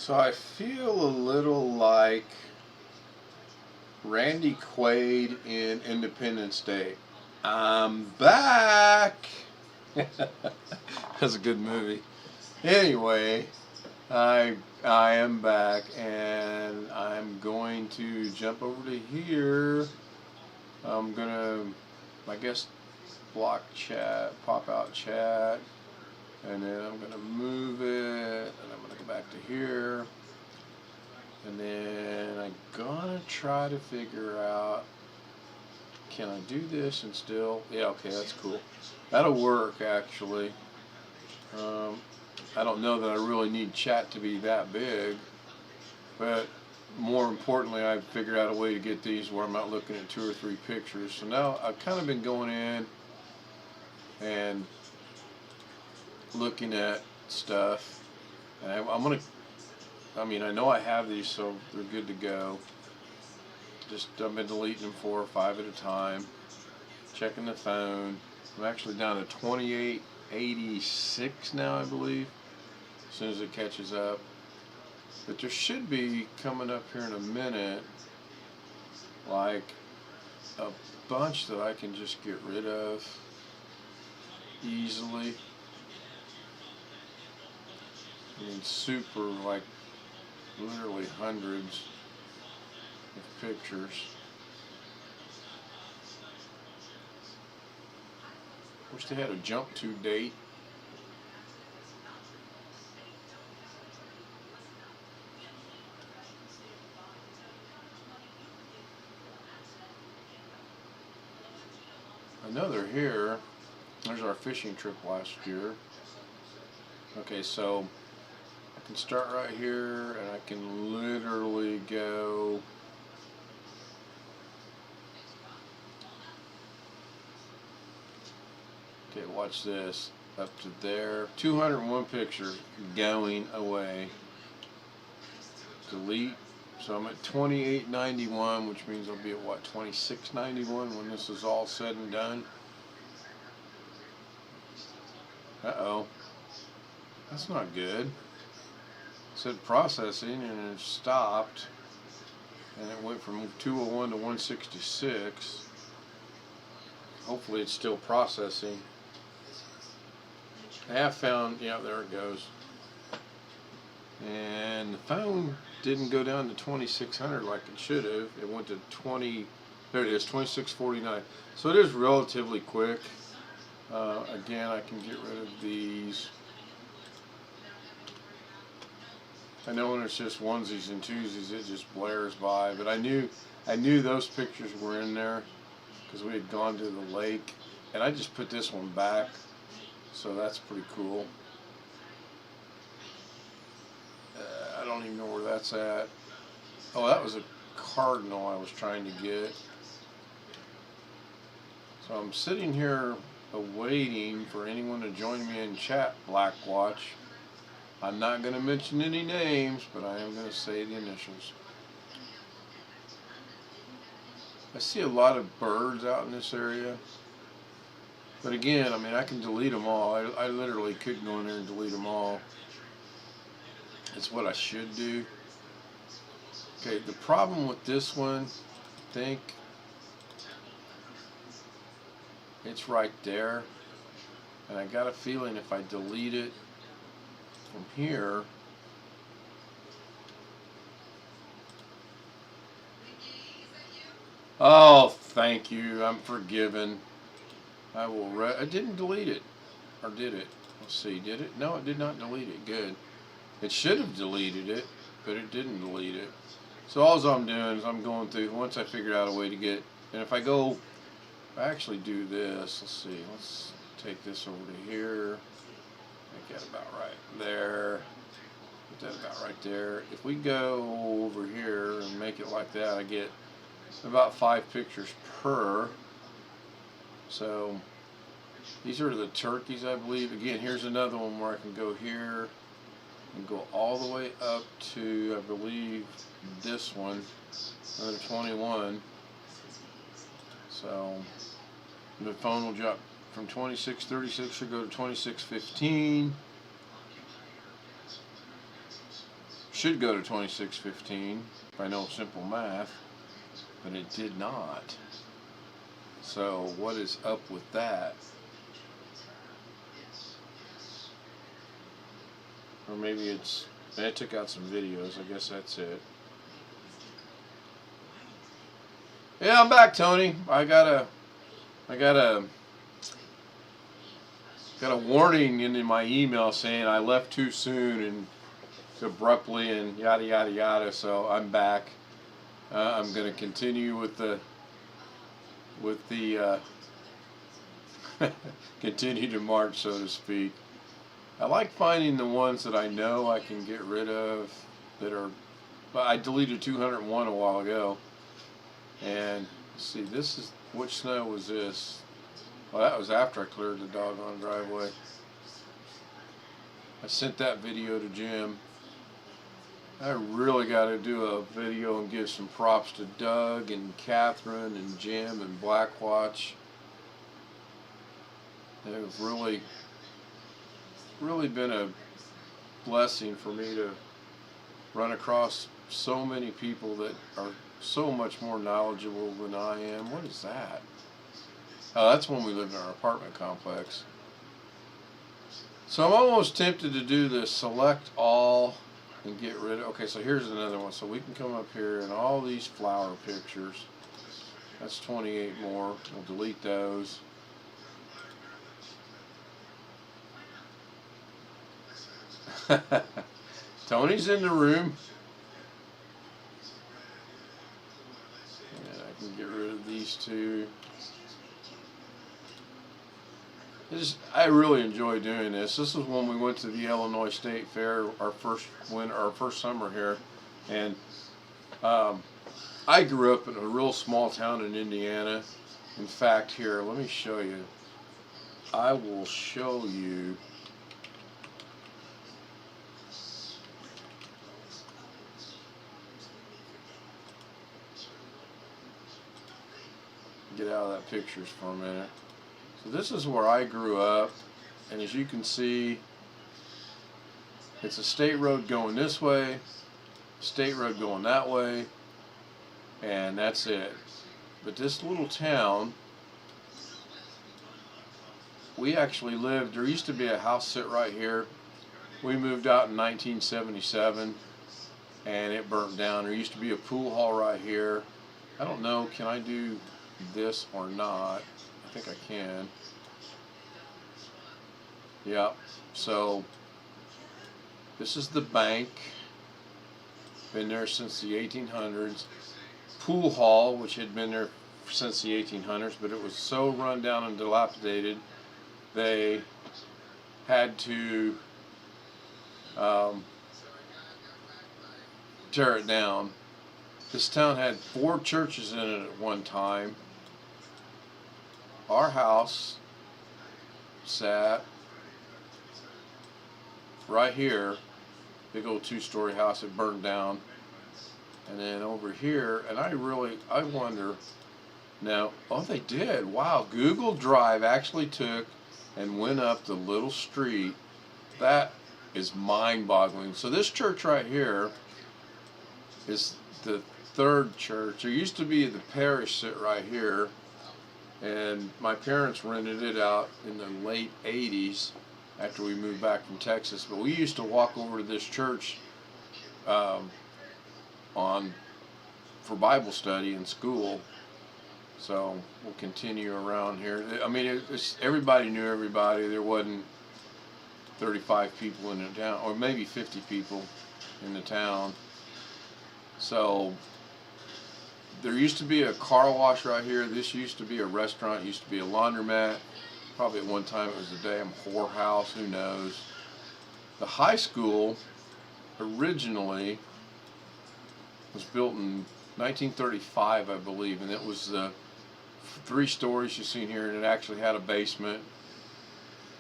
So I feel a little like Randy Quaid in Independence Day. I'm back. That's a good movie. Anyway, I am back, and I'm going to jump over to here. I'm gonna, I guess, block chat, pop out chat, and then I'm gonna move it, and I'm gonna go back to here. And then I'm gonna try to figure out, can I do this and still, yeah, okay, that's cool. That'll work, actually. I don't know that I really need chat to be that big, but more importantly, I've figured out a way to get these where I'm not looking at 2 or 3 pictures. So now I've kind of been going in and looking at stuff, and I'm gonna, I know I have these, so they're good to go. Just I've been deleting them 4 or 5 at a time. Checking the phone. I'm actually down to 2886 now, I believe. As soon as it catches up. But there should be coming up here in a minute, like a bunch that I can just get rid of easily. I mean, super, like literally hundreds of pictures. Wish they had a jump to date. I know they're here. There's our fishing trip last year. Okay, so I can start right here, and I can literally go okay, watch this. Up to there. 201 pictures going away. Delete. So I'm at 2891, which means I'll be at what, 2691 when this is all said and done. Uh-oh. That's not good. It said processing, and it stopped. And it went from 201 to 166. Hopefully it's still processing. I have found, yeah, there it goes. And the phone didn't go down to 2600 like it should have. It went to 20, there it is, 2649. So it is relatively quick. Again, I can get rid of these. I know when it's just onesies and twosies, it just blares by. But I knew those pictures were in there because we had gone to the lake. And I just put this one back. So that's pretty cool. I don't even know where that's at. Oh, that was a cardinal I was trying to get. So I'm sitting here awaiting for anyone to join me in chat, Blackwatch. I'm not going to mention any names, but I am going to say the initials. I see a lot of birds out in this area. But again, I can delete them all. I literally could go in there and delete them all. It's what I should do. Okay, the problem with this one, I think it's right there. And I got a feeling if I delete it from here, oh, thank you, I'm forgiven. I didn't delete it, or did it? Let's see, did it? No, it did not delete it. Good. It should have deleted it, but it didn't delete it. So all I'm doing is I'm going through, once I figured out a way to get, and if I actually do this, let's see, let's take this over to here, make that about right there, put that about right there. If we go over here and make it like that, I get about 5 pictures per. So these are the turkeys, I believe. Again, here's another one where I can go here and go all the way up to, I believe, this one, another 21. So the phone will drop from 2636 to go to 2615. should go to 2615 if I know simple math, but it did not. So what is up with that? Or maybe it's, I took out some videos, I guess that's it. Yeah, I'm back, Tony. I got a warning in my email saying I left too soon and abruptly and yada yada yada. So I'm back. I'm going to continue with the continue to march, so to speak. I like finding the ones that I know I can get rid of that are. I deleted 201 a while ago, and let's see, this is, which snow was this? Well, that was after I cleared the doggone driveway. I sent that video to Jim. I really got to do a video and give some props to Doug and Catherine and Jim and Blackwatch. They've really been a blessing for me to run across so many people that are so much more knowledgeable than I am. What is that? Oh, that's when we lived in our apartment complex. So I'm almost tempted to do this select all and get rid of. Okay, so here's another one. So we can come up here and all these flower pictures. That's 28 more. We'll delete those. Tony's in the room. And I can get rid of these two. I really enjoy doing this. This is when we went to the Illinois State Fair, our first summer here, and I grew up in a real small town in Indiana. In fact, here, let me show you. I will show you. Get out of that pictures for a minute. So this is where I grew up, and as you can see, it's a state road going this way, state road going that way, and that's it. But this little town, we actually lived, there used to be a house sit right here. We moved out in 1977, and it burnt down. There used to be a pool hall right here. I don't know, can I do this or not? I think I can. Yeah, so this is the bank. Been there since the 1800s. Pool hall, which had been there since the 1800s, but it was so run down and dilapidated, they had to tear it down. This town had 4 churches in it at one time. Our house sat right here, big old 2-story house. It burned down, and then over here, and I wonder now. Oh, they did. Wow, Google Drive actually took and went up the little street. That is mind-boggling. So this church right here is the 3rd church. There used to be the parish sit right here, and my parents rented it out in the late 80s after we moved back from Texas. But we used to walk over to this church for Bible study in school. So we'll continue around here. I mean, everybody knew everybody. There wasn't 35 people in the town, or maybe 50 people in the town. So there used to be a car wash right here. This used to be a restaurant. It used to be a laundromat. Probably at one time it was a damn whorehouse. Who knows? The high school originally was built in 1935, I believe, and it was the 3 stories you see here, and it actually had a basement.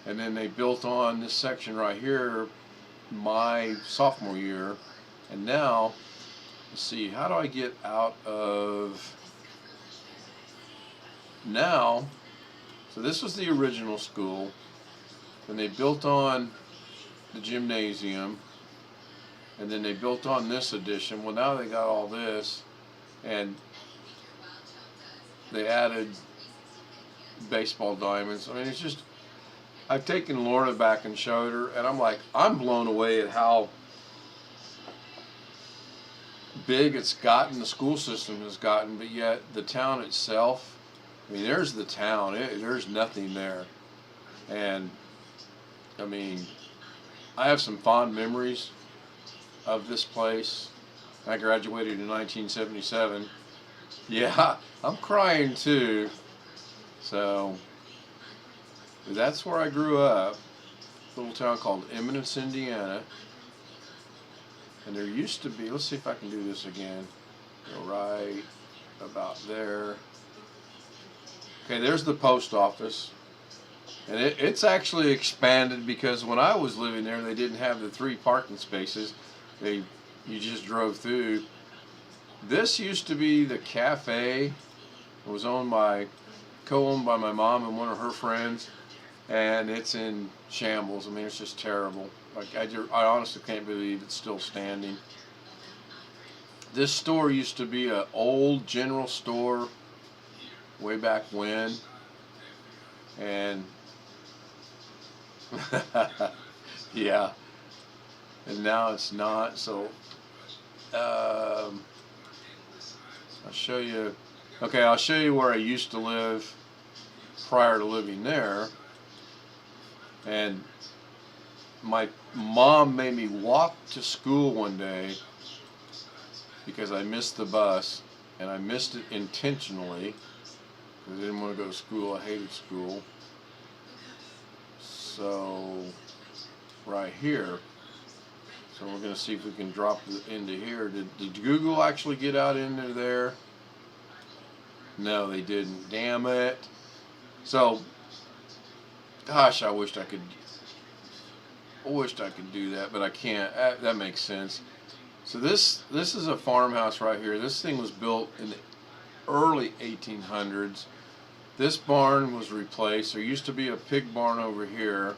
And then they built on this section right here my sophomore year, and now, let's see, how do I get out of now? So this was the original school, and they built on the gymnasium, and then they built on this addition. Well, now they got all this, and they added baseball diamonds. I mean, it's just, I've taken Lorna back and showed her, and I'm like, I'm blown away at how big it's gotten, the school system has gotten, but yet the town itself, I mean, there's the town, there's nothing there. And I mean, I have some fond memories of this place. I graduated in 1977. Yeah, I'm crying too. So that's where I grew up, a little town called Eminence, Indiana. And there used to be, let's see if I can do this again. Go right about there. Okay, there's the post office. And it's actually expanded, because when I was living there, they didn't have the 3 parking spaces. You just drove through. This used to be the cafe. It was co-owned by my mom and one of her friends. And it's in shambles. I mean, it's just terrible. Like, I honestly can't believe it's still standing. This store used to be an old general store way back when. And yeah, and now it's not. So I'll show you. Okay, I'll show you where I used to live prior to living there. And my mom made me walk to school one day because I missed the bus, and I missed it intentionally because I didn't want to go to school. I hated school. So right here, so we're going to see if we can drop into here. Did Google actually get out into there? No, they didn't. Damn it. So, gosh, I wished I could do that, but I can't. That makes sense. So this is a farmhouse right here. This thing was built in the early 1800s. This barn was replaced. There used to be a pig barn over here,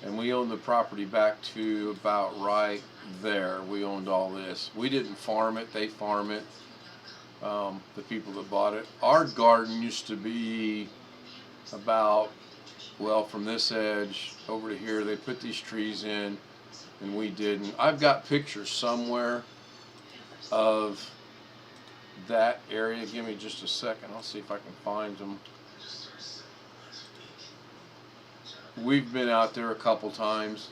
and we owned the property back to about right there. We owned all this. We didn't farm it. They farm it. The people that bought it. Our garden used to be about, well, from this edge over to here. They put these trees in, and we didn't. I've got pictures somewhere of that area. Give me just a second. I'll see if I can find them. We've been out there a couple times.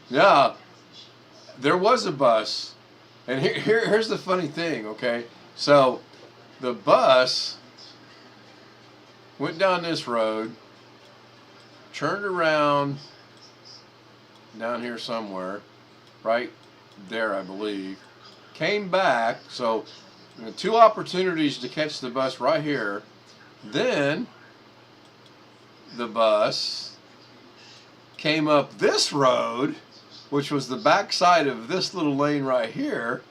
Yeah, there was a bus. And here's the funny thing, okay? So the bus went down this road, turned around down here somewhere, right there, I believe, came back. So 2 opportunities to catch the bus right here. Then the bus came up this road, which was the back side of this little lane right here.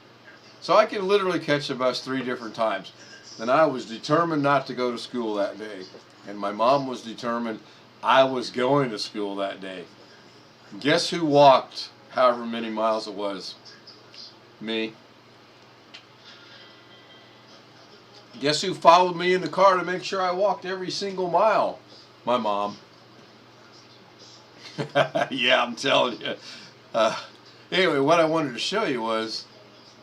So I could literally catch the bus 3 different times. And I was determined not to go to school that day. And my mom was determined I was going to school that day. Guess who walked however many miles it was? Me. Guess who followed me in the car to make sure I walked every single mile? My mom. Yeah, I'm telling you. Anyway, what I wanted to show you was,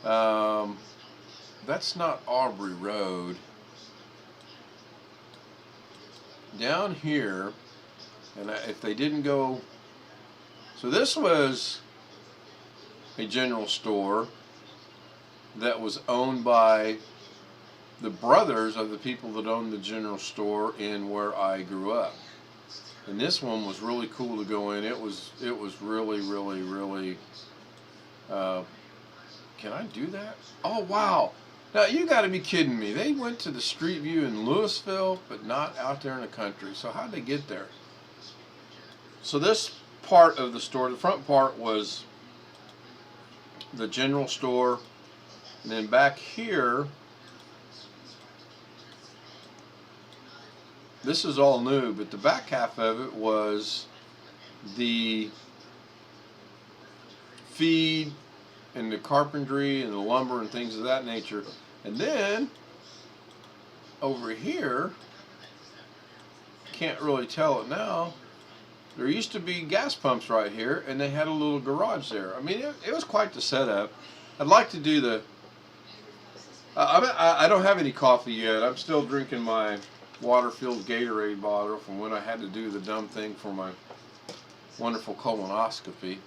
that's not Aubrey Road. Down here, and if they didn't go, so this was a general store that was owned by the brothers of the people that owned the general store in where I grew up. And this one was really cool to go in. It was really, really, really, can I do that? Oh, wow. Now, you got to be kidding me. They went to the Street View in Louisville, but not out there in the country. So how'd they get there? So this part of the store, the front part was the general store. And then back here, this is all new, but the back half of it was the feed and the carpentry and the lumber and things of that nature. And then over here, can't really tell it now, there used to be gas pumps right here, and they had a little garage there. I mean, it was quite the setup. I'd like to do the... I don't have any coffee yet. I'm still drinking my water-filled Gatorade bottle from when I had to do the dumb thing for my wonderful colonoscopy.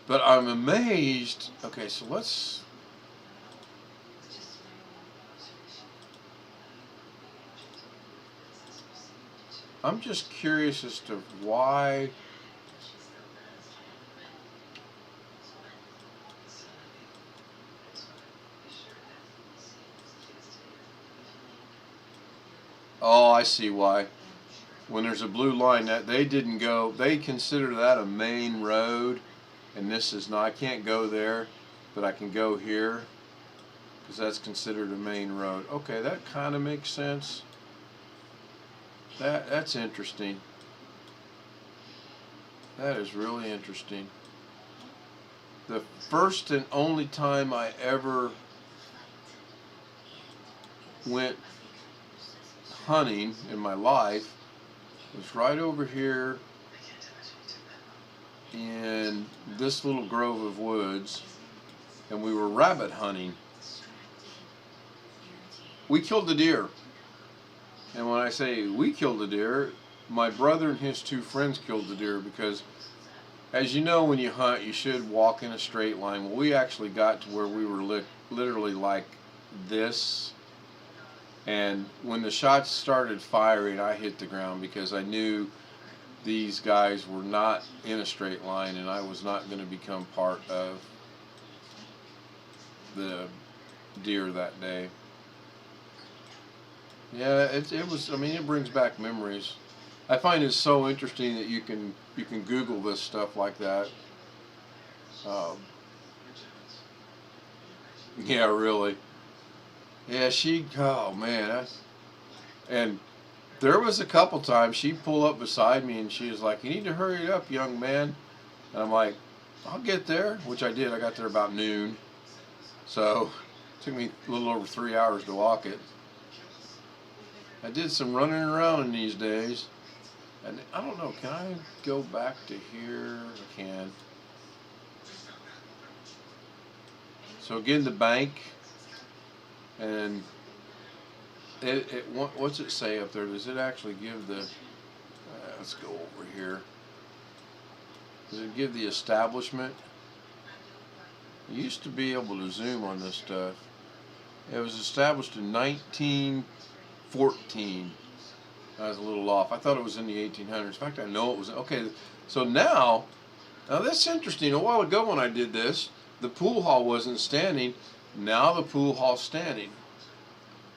But I'm amazed. Okay, so let's... I'm just curious as to why... Oh, I see why. When there's a blue line, that they didn't go, they consider that a main road, and this is not. I can't go there, but I can go here, because that's considered a main road. Okay, that kind of makes sense. That's interesting. That is really interesting. The first and only time I ever went hunting in my life was right over here in this little grove of woods, and we were rabbit hunting. We killed the deer. And when I say we killed the deer, my brother and his two friends killed the deer, because as you know, when you hunt, you should walk in a straight line. Well, we actually got to where we were literally like this. And when the shots started firing, I hit the ground, because I knew these guys were not in a straight line, and I was not going to become part of the deer that day. Yeah, it was. I mean, it brings back memories. I find it so interesting that you can Google this stuff like that. Yeah, really. Yeah, oh man, and there was a couple times she'd pull up beside me and she was like, "You need to hurry it up, young man." And I'm like, "I'll get there," which I did. I got there about noon, so it took me a little over 3 hours to walk it. I did some running around in these days, and I don't know, can I go back to here? I can. So again, the bank. And what's it say up there? Does it actually give the, let's go over here. Does it give the establishment? You used to be able to zoom on this stuff. It was established in 1914. I was a little off. I thought it was in the 1800s. In fact, I know it was. Okay, so now that's interesting. A while ago when I did this, the pool hall wasn't standing. Now the pool hall's standing.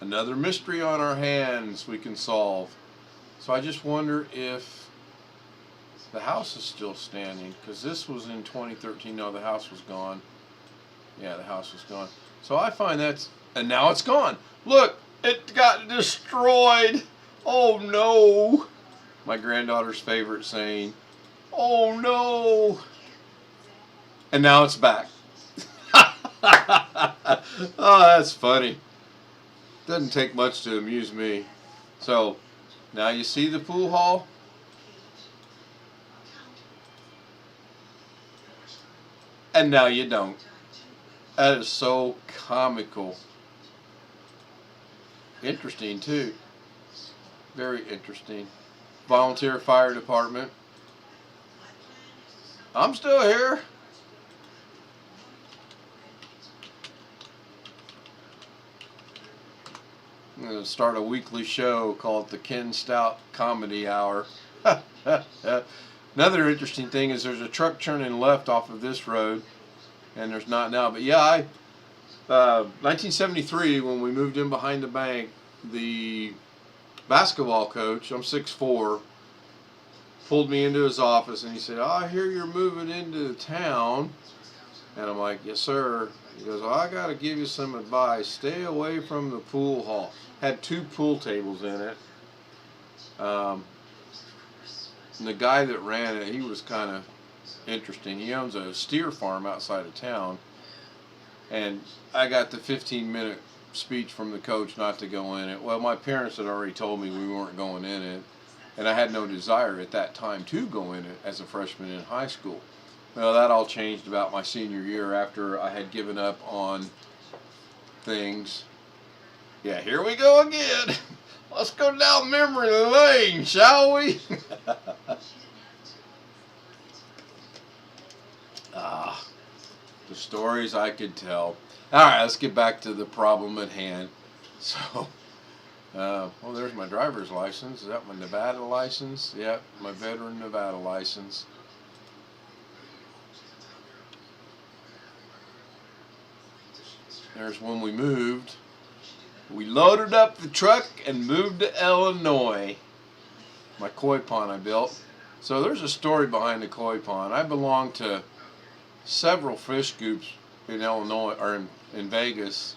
Another mystery on our hands we can solve. So I just wonder if the house is still standing, because this was in 2013. No, the house was gone. Yeah, the house was gone. So I find and now it's gone. Look, it got destroyed. Oh no. My granddaughter's favorite saying, "Oh no." And now it's back. Oh, that's funny. Doesn't take much to amuse me. So, now you see the pool hall? And now you don't. That is so comical. Interesting, too. Very interesting. Volunteer fire department. I'm still here. I'm going to start a weekly show called the Ken Stout Comedy Hour. Another interesting thing is there's a truck turning left off of this road, and there's not now. But yeah, 1973, when we moved in behind the bank, the basketball coach, I'm 6'4", pulled me into his office and he said, "I hear you're moving into town." And I'm like, "Yes, sir." He goes, "Well, I got to give you some advice. Stay away from the pool hall." Had 2 pool tables in it. And the guy that ran it, he was kind of interesting. He owns a steer farm outside of town, and I got the 15-minute speech from the coach not to go in it. Well, my parents had already told me we weren't going in it, and I had no desire at that time to go in it as a freshman in high school. Well, that all changed about my senior year after I had given up on things. Yeah, here we go again. Let's go down memory lane, shall we? The stories I could tell. All right, let's get back to the problem at hand. So, well, there's my driver's license. Is that my Nevada license? Yep, my veteran Nevada license. There's when we moved. We loaded up the truck and moved to Illinois. My koi pond I built. So there's a story behind the koi pond. I belong to several fish scoops in Illinois or in Vegas,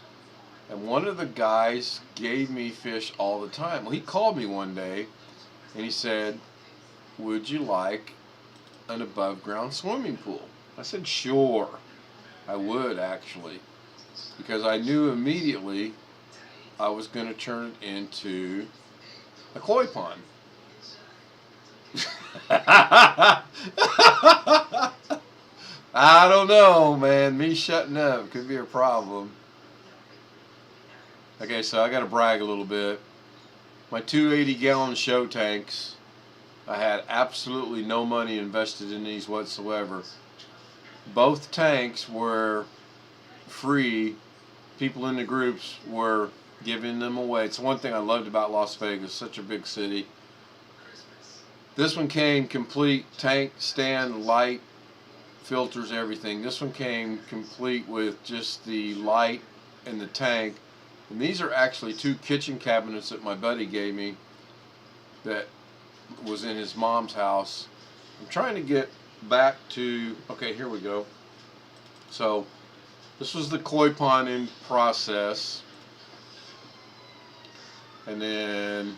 and one of the guys gave me fish all the time. Well, he called me one day and he said, "Would you like an above ground swimming pool?" I said, "Sure, I would actually," because I knew immediately I was going to turn it into a koi pond. I don't know, man. Me shutting up could be a problem. Okay, so I got to brag a little bit. My 280-gallon show tanks, I had absolutely no money invested in these whatsoever. Both tanks were free. People in the groups were giving them away. It's one thing I loved about Las Vegas, such a big city. This one came complete tank, stand, light, filters, everything. This one came complete with just the light and the tank. And these are actually 2 kitchen cabinets that my buddy gave me that was in his mom's house. I'm trying to get back to, okay, here we go. So this was the koi pond in process. And then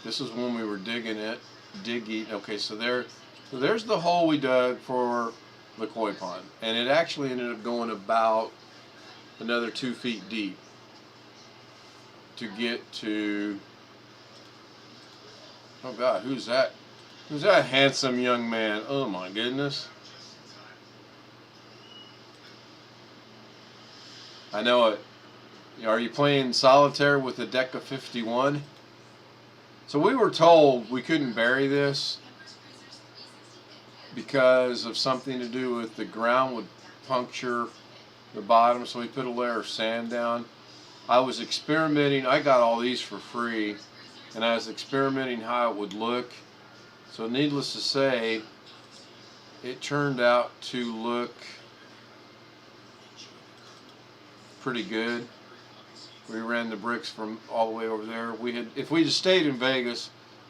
this is when we were digging. Okay, so there's the hole we dug for the koi pond, and it actually ended up going about another 2 feet deep to get to. Oh God, who's that? Who's that handsome young man? Oh my goodness! I know it. Are you playing solitaire with a deck of 51? So we were told we couldn't bury this because of something to do with the ground would puncture the bottom, so we put a layer of sand down. I was experimenting. I got all these for free, and I was experimenting how it would look. So needless to say, it turned out to look pretty good. We ran the bricks from all the way over there. If we just stayed in Vegas,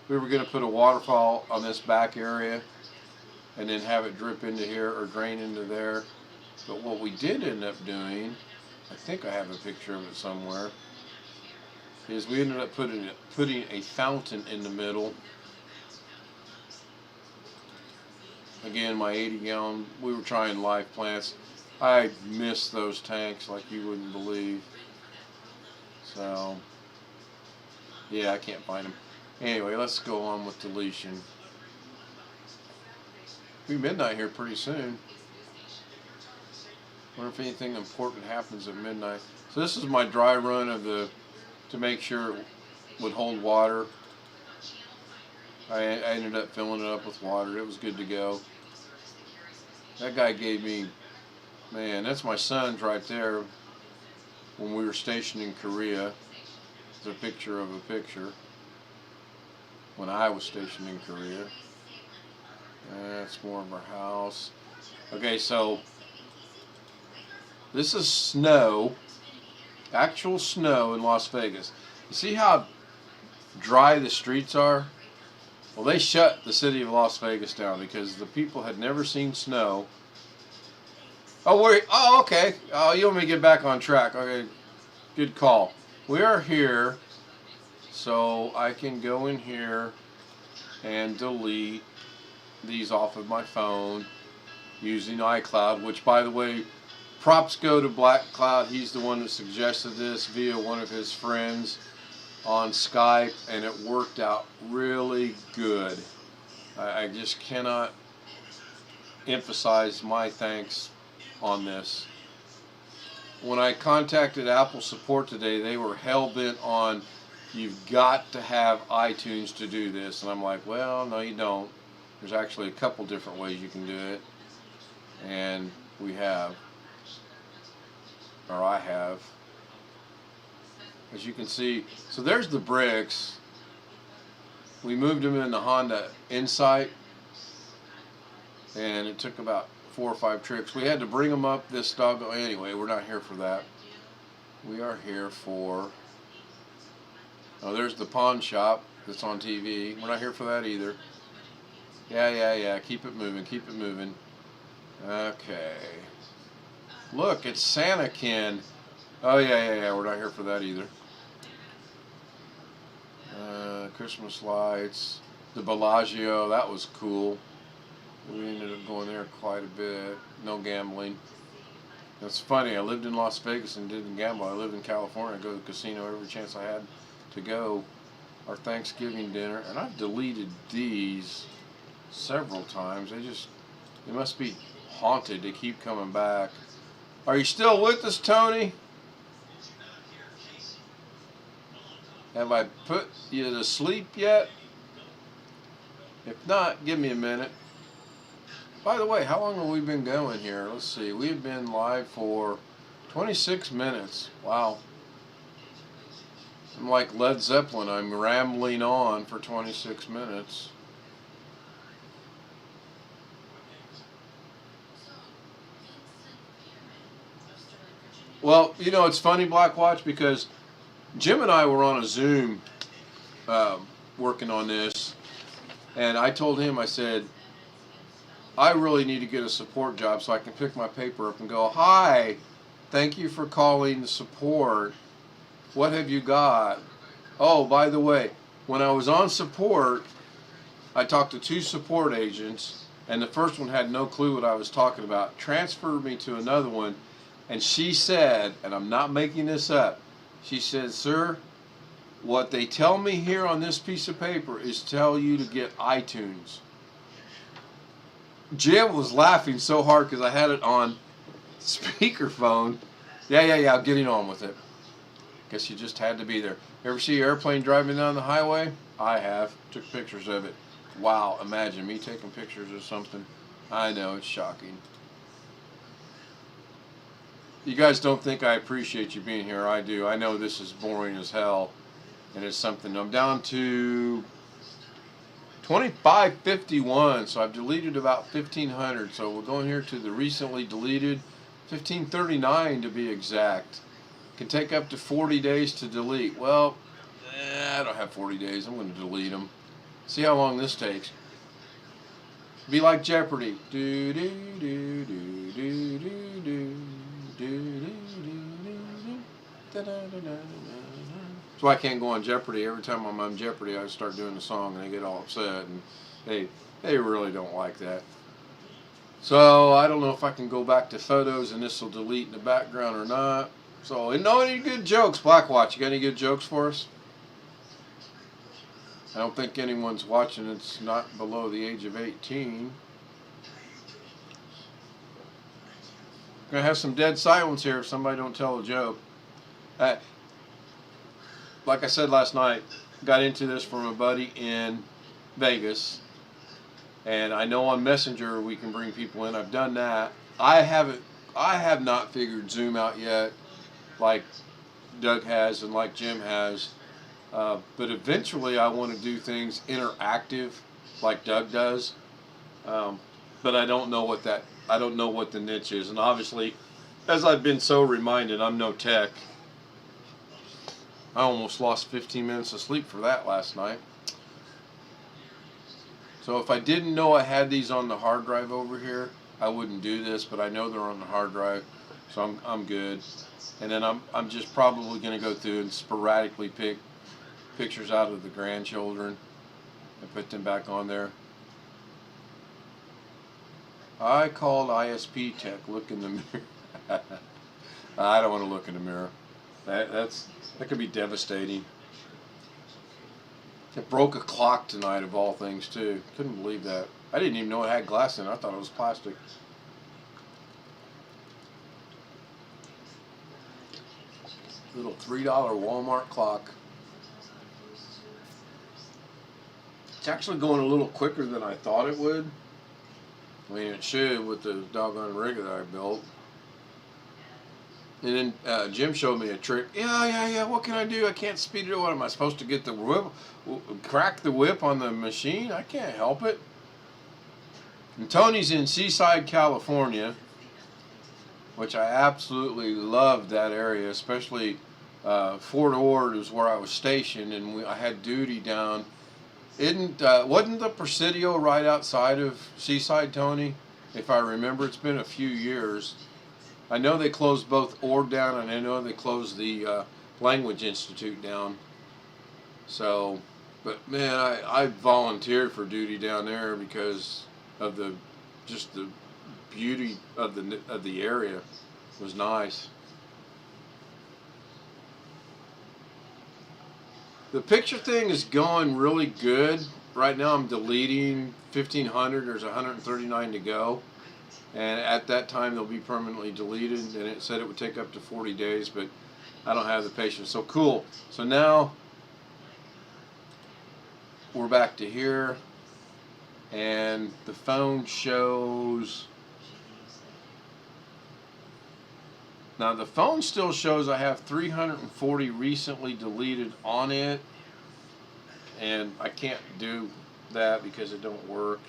we were going to put a waterfall on this back area and then have it drip into here or drain into there. But what we did end up doing, I think I have a picture of it somewhere, is we ended up putting a fountain in the middle. Again, my 80-gallon, we were trying live plants. I missed those tanks like you wouldn't believe. So, yeah, I can't find them. Anyway, let's go on with deletion. It'll be midnight here pretty soon. Wonder if anything important happens at midnight. So this is my dry run of to make sure it would hold water. I ended up filling it up with water. It was good to go. That guy gave me, man, that's my son's right there. When we were stationed in Korea, there's a picture of a picture when I was stationed in Korea. That's more of our house. Okay, so this is snow, actual snow in Las Vegas. You see how dry the streets are? Well, they shut the city of Las Vegas down because the people had never seen snow. Oh, okay. Oh, you want me to get back on track. Okay, good call. We are here, so I can go in here and delete these off of my phone using iCloud, which, by the way, props go to Black Cloud. He's the one that suggested this via one of his friends on Skype, and it worked out really good. I just cannot emphasize my thanks on this. When I contacted Apple support today, they were hell-bent on, you've got to have iTunes to do this. And I'm like, well, no, you don't. There's actually a couple different ways you can do it. And we have, or I have. As you can see, so there's the bricks. We moved them in the Honda Insight, and it took about 4 or 5 trips. We had to bring them up this dog. Anyway, we're not here for that. We are here for, oh, there's the pawn shop that's on TV. We're not here for that either. Yeah. Keep it moving. Keep it moving. Okay. Look, it's Santa Ken. Oh, yeah. We're not here for that either. Christmas lights. The Bellagio. That was cool. We ended up going there quite a bit. No gambling. That's funny. I lived in Las Vegas and didn't gamble. I lived in California. I go to the casino every chance I had to go. Our Thanksgiving dinner. And I've deleted these several times. They must be haunted. They keep coming back. Are you still with us, Tony? Have I put you to sleep yet? If not, give me a minute. By the way, how long have we been going here? Let's see. We've been live for 26 minutes. Wow. I'm like Led Zeppelin. I'm rambling on for 26 minutes. Well, you know, it's funny, Black Watch, because Jim and I were on a Zoom working on this, and I told him, I said, I really need to get a support job so I can pick my paper up and go, hi, thank you for calling the support. What have you got? Oh, by the way, when I was on support, I talked to 2 support agents, and the first one had no clue what I was talking about, transferred me to another one, and she said, and I'm not making this up, she said, sir, what they tell me here on this piece of paper is tell you to get iTunes. Jim was laughing so hard because I had it on speakerphone. Yeah, I'm getting on with it. Guess you just had to be there. Ever see an airplane driving down the highway? I have. Took pictures of it. Wow, imagine me taking pictures of something. I know, it's shocking. You guys don't think I appreciate you being here. I do. I know this is boring as hell, and it's something. I'm down to 2551, so I've deleted about 1,500. So we're going here to the recently deleted, 1,539 to be exact. Can take up to 40 days to delete. Well, I don't have 40 days. I'm going to delete them. See how long this takes. Be like Jeopardy. Do do do do do do do. That's why I can't go on Jeopardy. Every time I'm on Jeopardy, I start doing the song and they get all upset, and they really don't like that. So I don't know if I can go back to photos and this will delete in the background or not. So, any good jokes, Black Watch? You got any good jokes for us? I don't think anyone's watching. It's not below the age of 18. Gonna have some dead silence here if somebody don't tell a joke. Like I said last night, got into this from a buddy in Vegas, and I know on Messenger we can bring people in. I've done that. I have not figured Zoom out yet, like Doug has and like Jim has. But eventually, I want to do things interactive, like Doug does. But I don't know what that. I don't know what the niche is, and obviously, as I've been so reminded, I'm no tech. I almost lost 15 minutes of sleep for that last night. So if I didn't know I had these on the hard drive over here, I wouldn't do this. But I know they're on the hard drive, so I'm good. And then I'm just probably going to go through and sporadically pick pictures out of the grandchildren and put them back on there. I called ISP Tech. Look in the mirror. I don't want to look in the mirror. That could be devastating. It broke a clock tonight, of all things, too. Couldn't believe that. I didn't even know it had glass in it. I thought it was plastic. Little $3 Walmart clock. It's actually going a little quicker than I thought it would. I mean, it should with the doggone rig that I built. And then Jim showed me a trick. Yeah. What can I do? I can't speed it up. What am I supposed to get the whip? Crack the whip on the machine? I can't help it. And Tony's in Seaside, California, which I absolutely loved that area, especially Fort Ord is where I was stationed, and I had duty down. Wasn't the Presidio right outside of Seaside, Tony? If I remember, it's been a few years. I know they closed both Ord down, and I know they closed the Language Institute down. So, but man, I volunteered for duty down there because of the beauty of the area. It was nice. The picture thing is going really good. Right now I'm deleting 1,500. There's 139 to go. And at that time they'll be permanently deleted. And it said it would take up to 40 days, but I don't have the patience. So cool. So now we're back to here. And the phone shows... Now the phone still shows I have 340 recently deleted on it, and I can't do that because it don't work.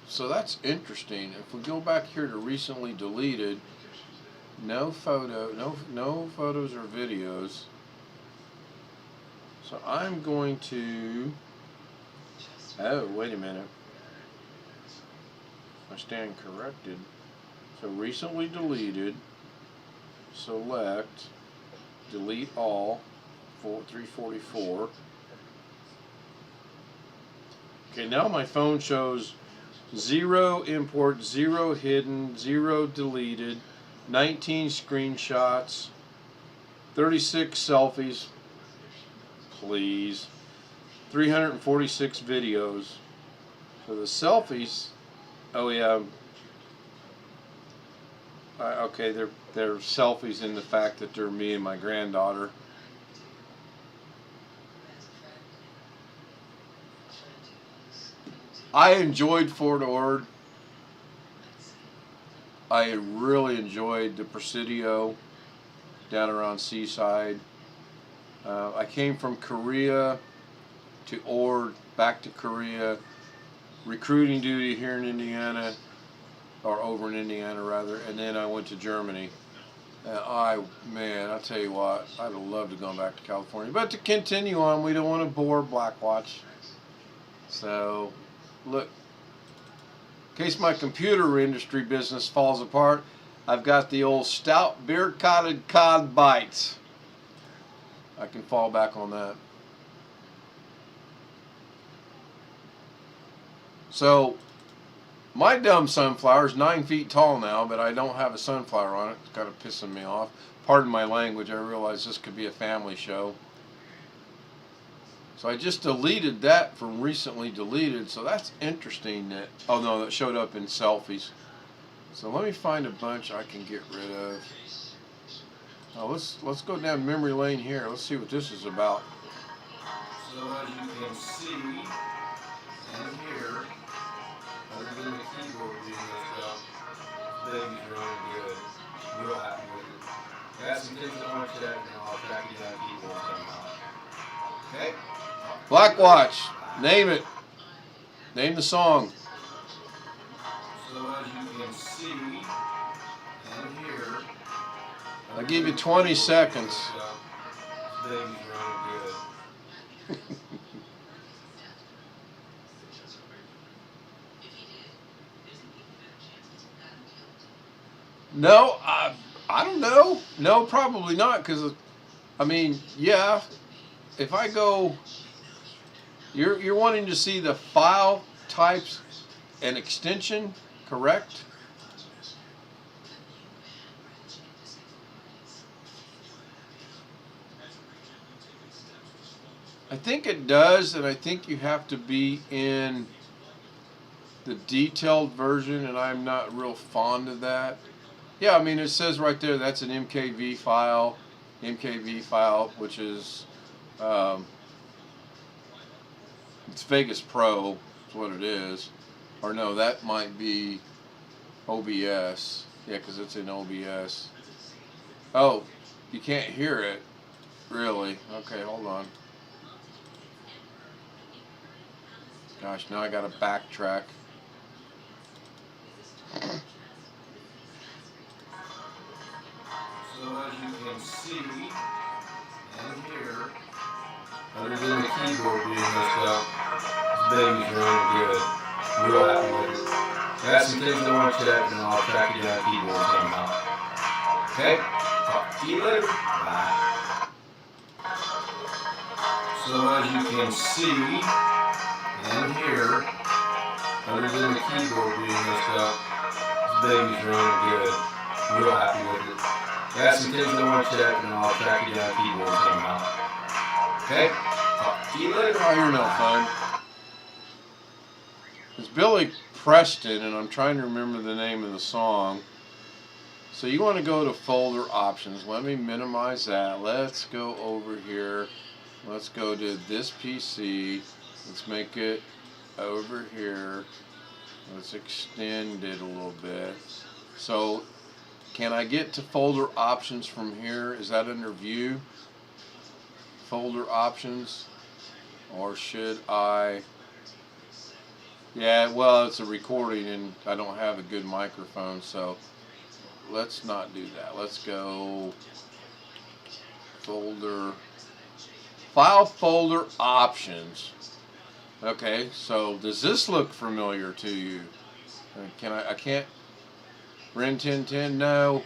So that's interesting. If we go back here to recently deleted, no photos or videos. So I'm going to... Oh, wait a minute. I stand corrected. So recently deleted, select, delete all, 344. Okay, now my phone shows 0 import, 0 hidden, 0 deleted, 19 screenshots, 36 selfies, please, 346 videos. So the selfies, oh yeah, okay, they're selfies in the fact that they're me and my granddaughter. I enjoyed Fort Ord. I really enjoyed the Presidio down around Seaside. I came from Korea to Ord, back to Korea, recruiting duty here in Indiana, or over in Indiana rather, and then I went to Germany. And I'll tell you what, I'd love to go back to California. But to continue on, we don't want to bore Blackwatch. So, look, in case my computer industry business falls apart, I've got the old stout beer-coated cod bites. I can fall back on that. So, my dumb sunflower is 9 feet tall now, but I don't have a sunflower on it. It's kind of pissing me off. Pardon my language, I realize this could be a family show. So I just deleted that from recently deleted, so that's interesting that, oh no, that showed up in selfies. So let me find a bunch I can get rid of. Now let's go down memory lane here. Let's see what this is about. So as you can see in here, other than the keyboard being messed up, baby's running good. Real happy with it. Got some things I want to check, and I'll track you down keyboard somehow. Okay? Blackwatch, name it. Name the song. So as you can see in here, I'll give you 20 seconds. Baby's running good. No, I don't know. No, probably not, because, I mean, yeah, if I go You're wanting to see the file types and extension, correct? I think it does, and I think you have to be in the detailed version, and I'm not real fond of that. Yeah, I mean, it says right there that's an MKV file, which is it's Vegas Pro, is what it is. Or no, that might be OBS. Yeah, because it's in OBS. Oh, you can't hear it, really. Okay, hold on. Gosh, now I gotta backtrack. So as you can see and hear, other than the keyboard being messed up, this baby's running good. Real happy with it. Got some things I want to check, and I'll track you down keyboard somehow. Okay? Talk to you later. Bye. So as you can see and hear, other than the keyboard being messed up, this baby's running good. Real happy with it. Got some things I want to check, and I'll track you down keyboard somehow. Okay? Talk to you later. Oh, you're no fun. It's Billy Preston, and I'm trying to remember the name of the song. So you want to go to folder options. Let me minimize that. Let's go over here. Let's go to this PC. Let's make it over here. Let's extend it a little bit. So can I get to folder options from here? Is that under view? Folder options? Or should I... Yeah, well, it's a recording and I don't have a good microphone, so let's not do that. Let's go folder, file folder options. Okay, so does this look familiar to you? I can't, Ren 1010, no.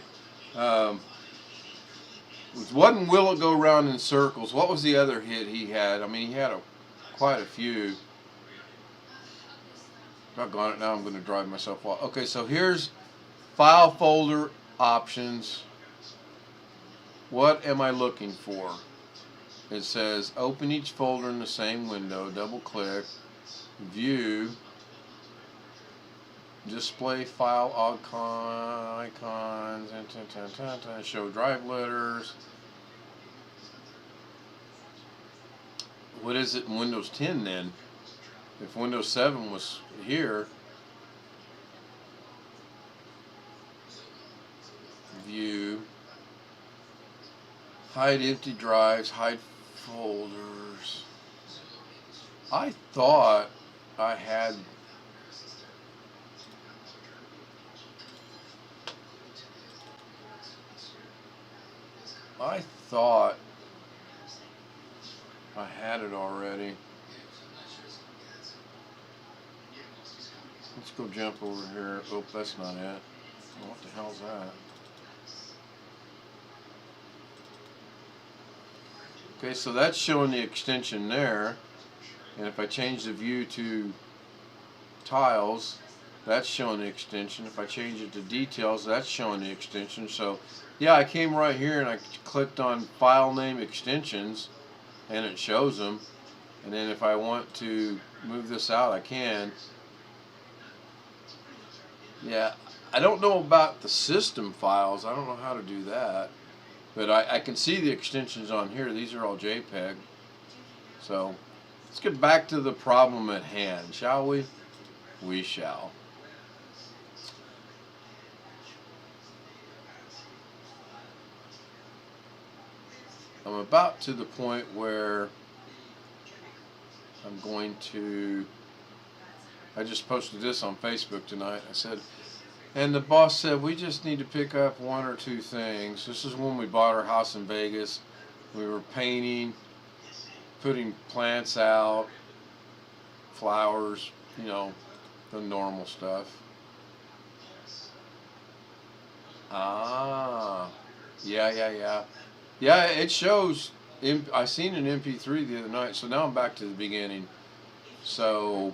Wasn't Will It Go Round in Circles? What was the other hit he had? I mean, he had quite a few. Doggone it, now I'm going to drive myself wild. Okay, so here's file folder options. What am I looking for? It says open each folder in the same window, double click, view, display file icons, show drive letters. What is it in Windows 10 then? If Windows 7 was here, view, hide empty drives, hide folders. I thought I had it already. Let's go jump over here. Oh, that's not it. What the hell's that? Okay, so that's showing the extension there. And if I change the view to tiles, that's showing the extension. If I change it to details, that's showing the extension. So, yeah, I came right here and I clicked on file name extensions, and it shows them. And then if I want to move this out, I can. Yeah, I don't know about the system files. I don't know how to do that. But I can see the extensions on here. These are all JPEG. So let's get back to the problem at hand, shall we? We shall. I'm about to the point where I'm going to... I just posted this on Facebook tonight. I said, and the boss said, we just need to pick up one or two things. This is when we bought our house in Vegas. We were painting, putting plants out, flowers, you know, the normal stuff. Ah, yeah. Yeah, it shows. I seen an MP3 the other night, so now I'm back to the beginning. So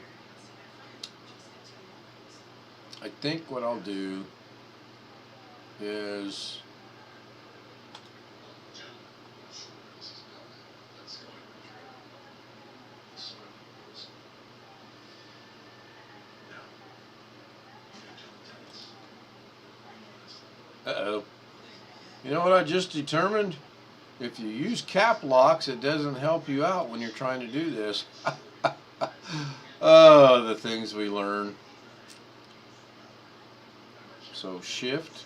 I think what I'll do is uh-oh. You know what I just determined? If you use cap locks, it doesn't help you out when you're trying to do this. Oh, the things we learn. So shift,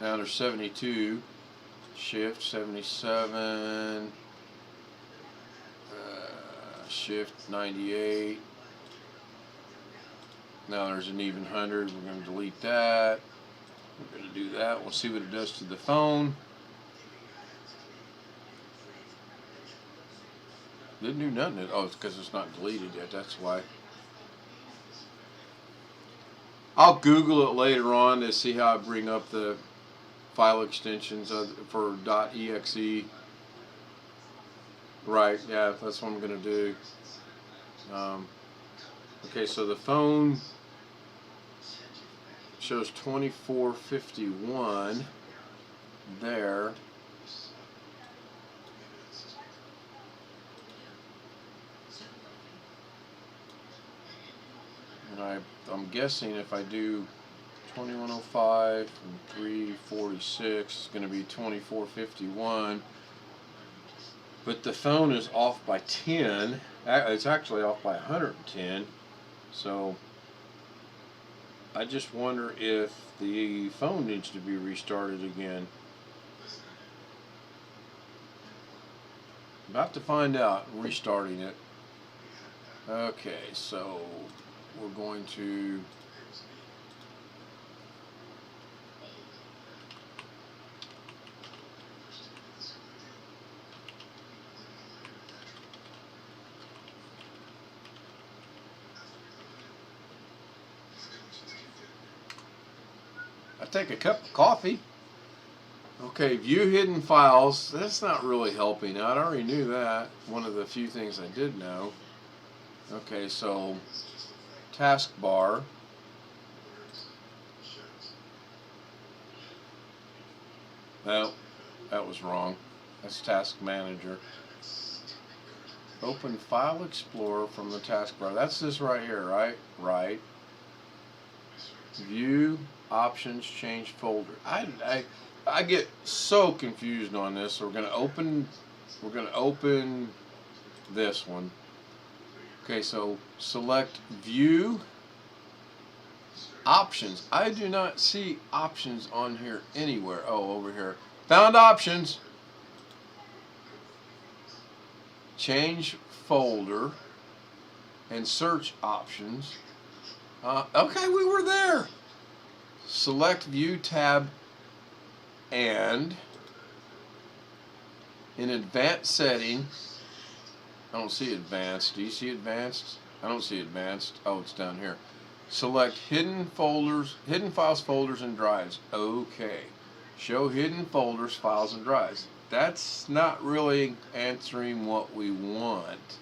now there's 72, shift 77, shift 98. Now there's an even 100. We're going to delete that. We're going to do that. We'll see what it does to the phone. Didn't do nothing. Oh, it's because it's not deleted yet. That's why. I'll Google it later on to see how I bring up the file extensions for .exe. Right, yeah, that's what I'm going to do. Okay, so the phone shows 2451 there. And I'm guessing if I do 2105 and 346, it's going to be 2451. But the phone is off by 10. It's actually off by 110. So I just wonder if the phone needs to be restarted again. About to find out. Restarting it. Okay, so we're going to take a cup of coffee. Okay, view hidden files. That's not really helping out. I already knew that. One of the few things I did know. Okay, so taskbar. No, that was wrong. That's Task Manager. Open File Explorer from the taskbar. That's this right here, right? Right. View, options, change folder. I get so confused on this. So we're gonna open this one. Okay, so select View, Options. I do not see options on here anywhere. Oh, over here. Found options. Change folder and search options. Okay, we were there. Select View tab and in Advanced Setting. I don't see Advanced. Do you see Advanced? I don't see Advanced. Oh, it's down here. Select Hidden Folders, Hidden Files, Folders, and Drives. Okay. Show Hidden Folders, Files, and Drives. That's not really answering what we want.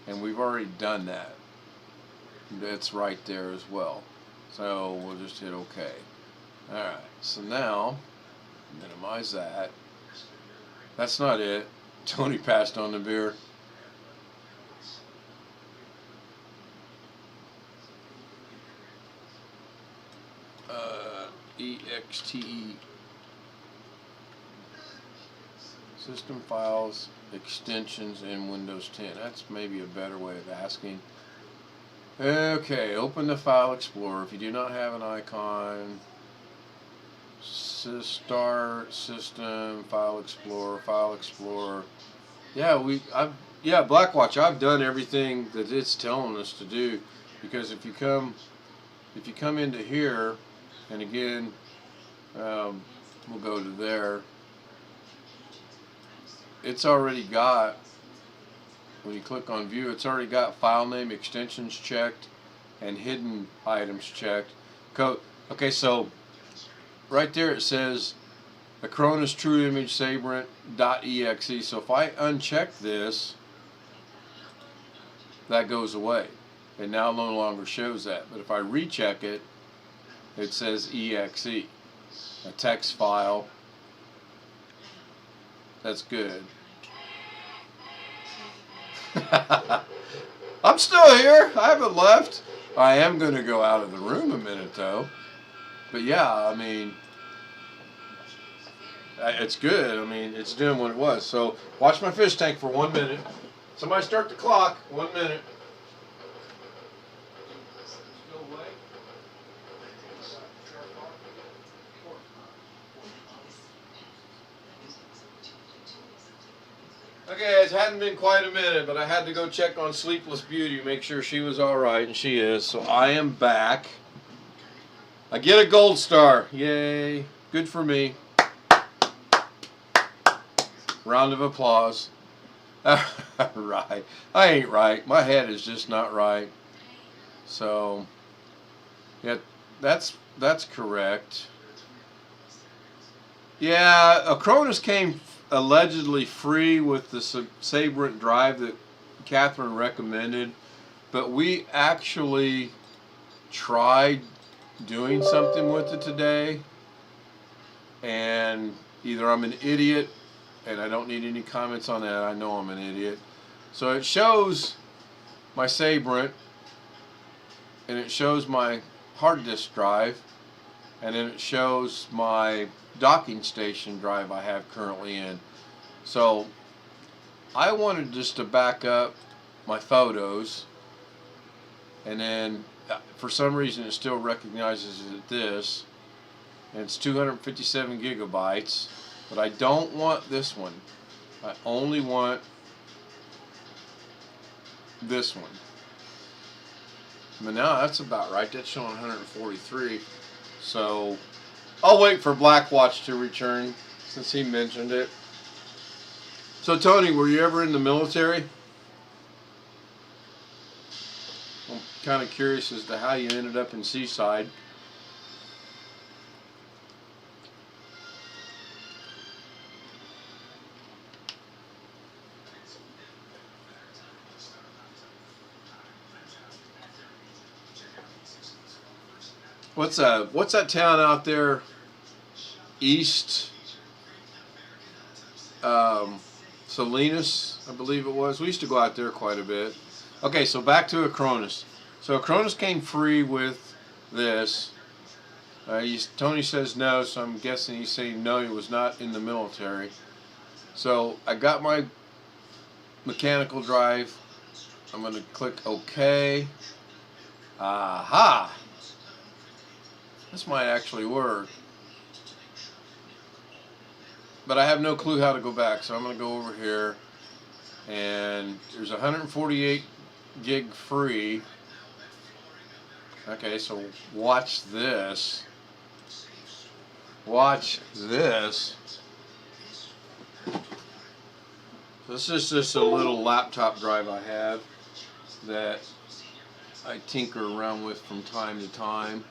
And we've already done that. That's right there as well. So we'll just hit OK. Alright. So now, minimize that. That's not it. Tony passed on the beer. EXTE System Files, Extensions in Windows 10. That's maybe a better way of asking. Okay, open the File Explorer. If you do not have an icon, Start, System, File Explorer. Yeah, Blackwatch. I've done everything that it's telling us to do, because if you come into here. And again, we'll go to there. It's already got, when you click on View, it's already got file name, extensions checked, and hidden items checked. Okay, so right there it says Acronis True Image Sabrent.exe. So if I uncheck this, that goes away. it now no longer shows that. But if I recheck it, it says exe, a text file. That's good. I'm still here. I haven't left. I am going to go out of the room a minute though. But yeah, I mean, it's good. I mean, it's doing what it was. So watch my fish tank for 1 minute. Somebody start the clock. 1 minute. Okay, it hadn't been quite a minute, but I had to go check on Sleepless Beauty, make sure she was all right, and she is. So I am back. I get a gold star. Yay. Good for me. Round of applause. Right. I ain't right. My head is just not right. So, yeah, that's correct. Yeah, Acronis came allegedly free with the Sabrent drive that Catherine recommended, but we actually tried doing something with it today, and either I'm an idiot and I don't need any comments on that. I know I'm an idiot. So it shows my Sabrent, and it shows my hard disk drive, and then it shows my docking station drive I have currently in. So I wanted just to back up my photos, and then for some reason it still recognizes it this, and it's 257 gigabytes, but I don't want this one. I only want this one. But now that's about right. That's showing 143. So I'll wait for Blackwatch to return since he mentioned it. So Tony, were you ever in the military? I'm kind of curious as to how you ended up in Seaside. What's that town out there east? Salinas, I believe it was. We used to go out there quite a bit. Okay, so back to Acronis. So Acronis came free with this. Tony says no, so I'm guessing he's saying no, he was not in the military. So I got my mechanical drive. I'm going to click OK. Aha! This might actually work. But I have no clue how to go back, so I'm going to go over here. And there's 148 gig free. Okay, so watch this. Watch this. This is just a little laptop drive I have that I tinker around with from time to time.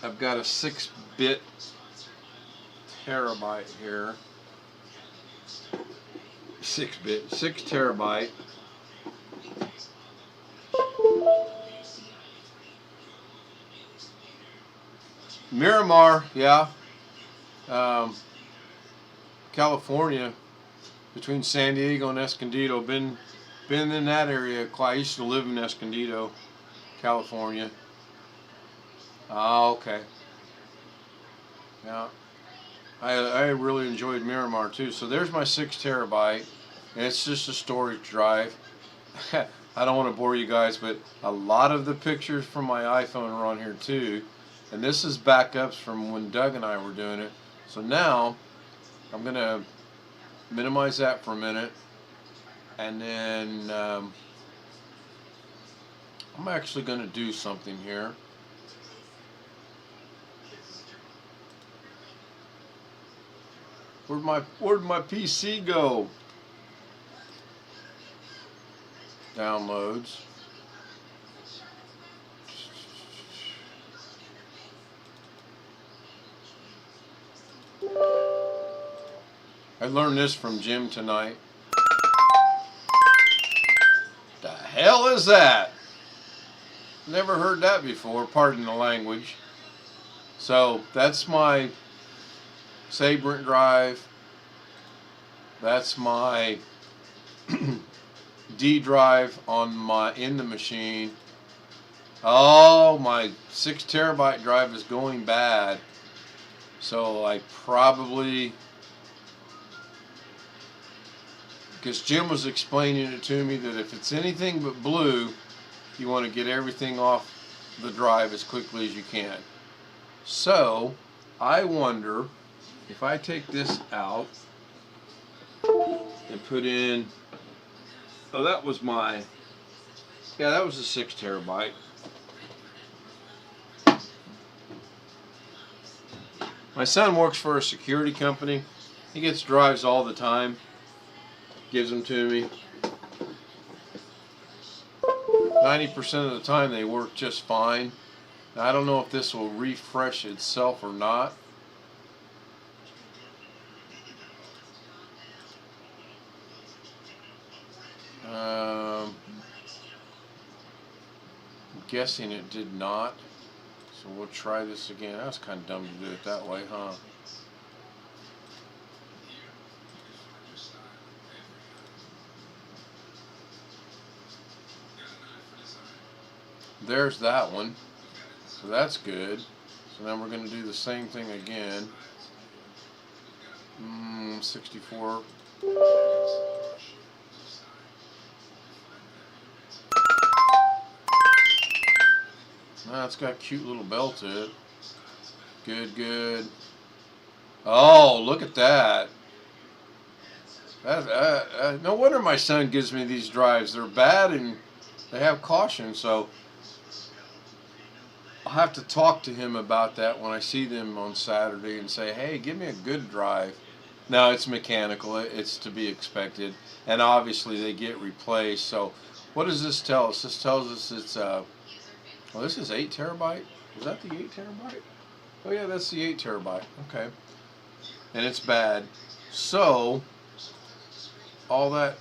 I've got a 6-bit terabyte here. 6 terabyte. Miramar, yeah. California, between San Diego and Escondido. Been in that area quite. I used to live in Escondido, California. Oh, okay. Yeah. I really enjoyed Miramar too. So there's my 6 terabyte. And it's just a storage drive. I don't want to bore you guys, but a lot of the pictures from my iPhone are on here too. And this is backups from when Doug and I were doing it. So now I'm going to minimize that for a minute. And then I'm actually going to do something here. Where'd my PC go? Downloads. I learned this from Jim tonight. hell is that? Never heard that before, pardon the language. So that's my Sabrent drive. That's my D drive in the machine. Oh, my 6 terabyte drive is going bad. So I probably, because Jim was explaining it to me that if it's anything but blue, you want to get everything off the drive as quickly as you can. So I wonder if I take this out and put in, oh, that was that was a 6 terabyte. My son works for a security company. He gets drives all the time, gives them to me. 90% of the time they work just fine. Now, I don't know if this will refresh itself or not. I'm guessing it did not. So we'll try this again. That was kind of dumb to do it that way, huh? There's that one. So that's good. So now we're going to do the same thing again. 64. Nah, it's got a cute little bell to it. Good, good. Oh, look at that. No wonder my son gives me these drives. They're bad and they have caution, so I'll have to talk to him about that when I see them on Saturday and say, hey, give me a good drive. Now, it's mechanical. It's to be expected. And obviously, they get replaced. So what does this tell us? This tells us it's, well, this is 8 terabyte. Is that the 8 terabyte? Oh, yeah, that's the 8 terabyte. Okay. And it's bad. So, all that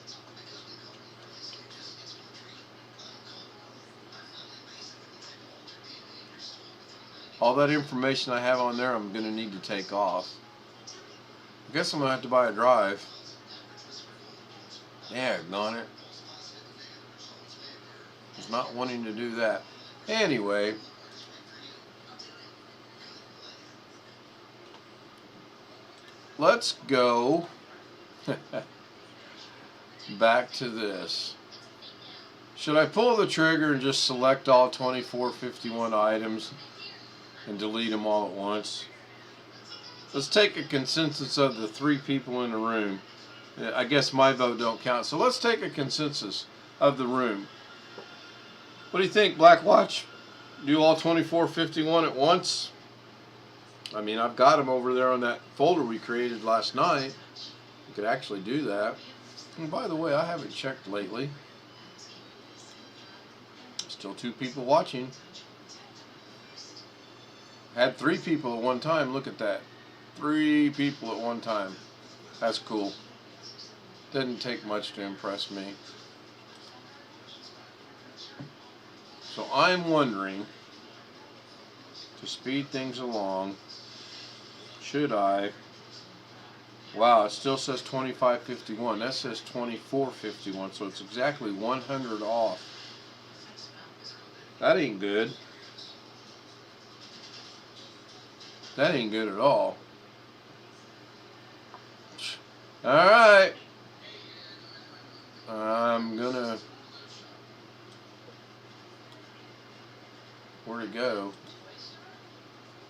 information I have on there, I'm going to need to take off. I guess I'm going to have to buy a drive. Yeah, gone it. Was not wanting to do that. Anyway, let's go back to this. Should I pull the trigger and just select all 2451 items and delete them all at once? Let's take a consensus of the 3 people in the room. I guess my vote don't count. So let's take a consensus of the room. What do you think, Black Watch? Do all 2451 at once? I mean, I've got them over there on that folder we created last night. You could actually do that. And by the way, I haven't checked lately. Still 2 people watching. Had 3 people at one time. Look at that. 3 people at one time. That's cool. Didn't take much to impress me. So I'm wondering, to speed things along, should I? Wow, it still says 2551. That says 2451, so it's exactly 100 off. That ain't good. That ain't good at all. Alright. I'm gonna... Where'd it go?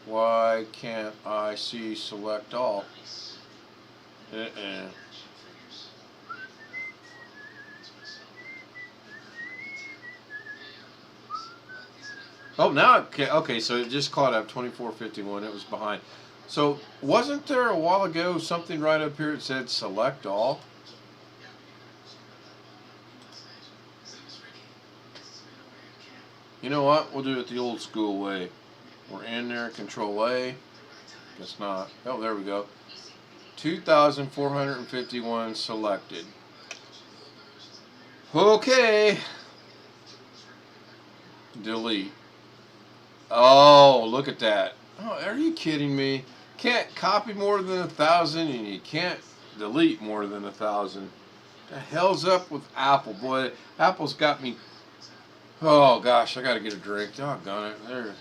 Why can't I see select all? Oh, now, okay, so it just caught up 2451. It was behind. So, wasn't there a while ago something right up here that said select all? You know what? We'll do it the old school way. We're in there, Control A. Guess not. Oh, there we go. 2,451 selected. Okay. delete. Oh, look at that. Oh, are you kidding me? Can't copy more than 1,000 and you can't delete more than 1,000. The hell's up with Apple, boy? Apple's got me. Oh gosh, I gotta get a drink. Doggone it. There.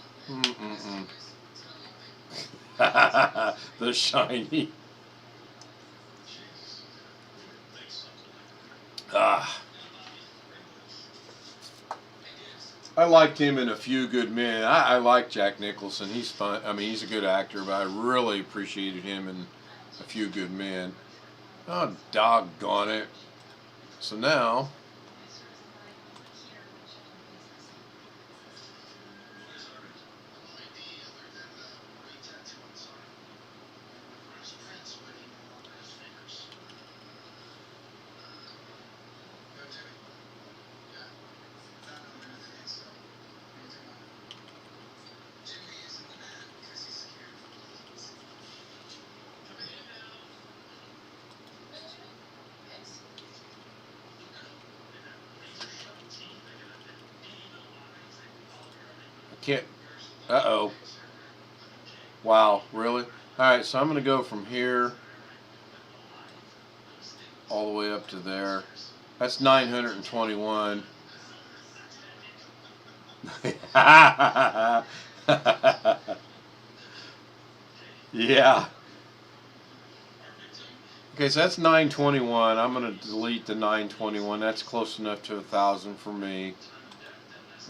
The shiny. Ah. I liked him in A Few Good Men. I like Jack Nicholson. He's fun. I mean, he's a good actor, but I really appreciated him in A Few Good Men. Oh, doggone it. So now, can't. Uh-oh. Wow, really? All right, so I'm going to go from here all the way up to there. That's 921. Yeah. Okay, so that's 921. I'm going to delete the 921. That's close enough to 1,000 for me.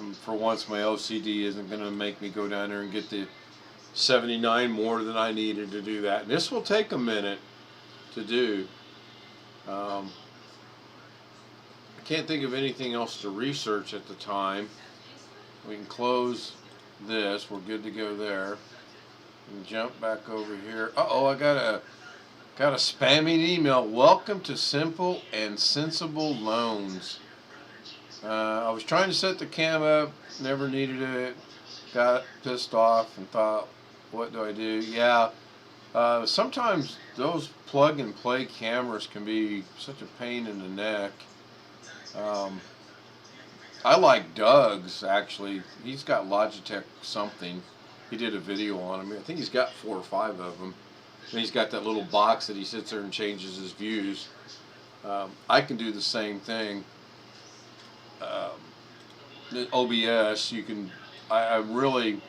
And for once, my OCD isn't going to make me go down there and get the 79 more than I needed to do that. And this will take a minute to do. I can't think of anything else to research at the time. We can close this. We're good to go there. And jump back over here. Uh-oh, I got a spamming email. Welcome to Simple and Sensible Loans. I was trying to set the cam up, never needed it, got pissed off and thought, what do I do? Yeah, sometimes those plug and play cameras can be such a pain in the neck. I like Doug's, actually. He's got Logitech something. He did a video on him. I think he's got 4 or 5 of them. And he's got that little box that he sits there and changes his views. I can do the same thing. The OBS, you can. I really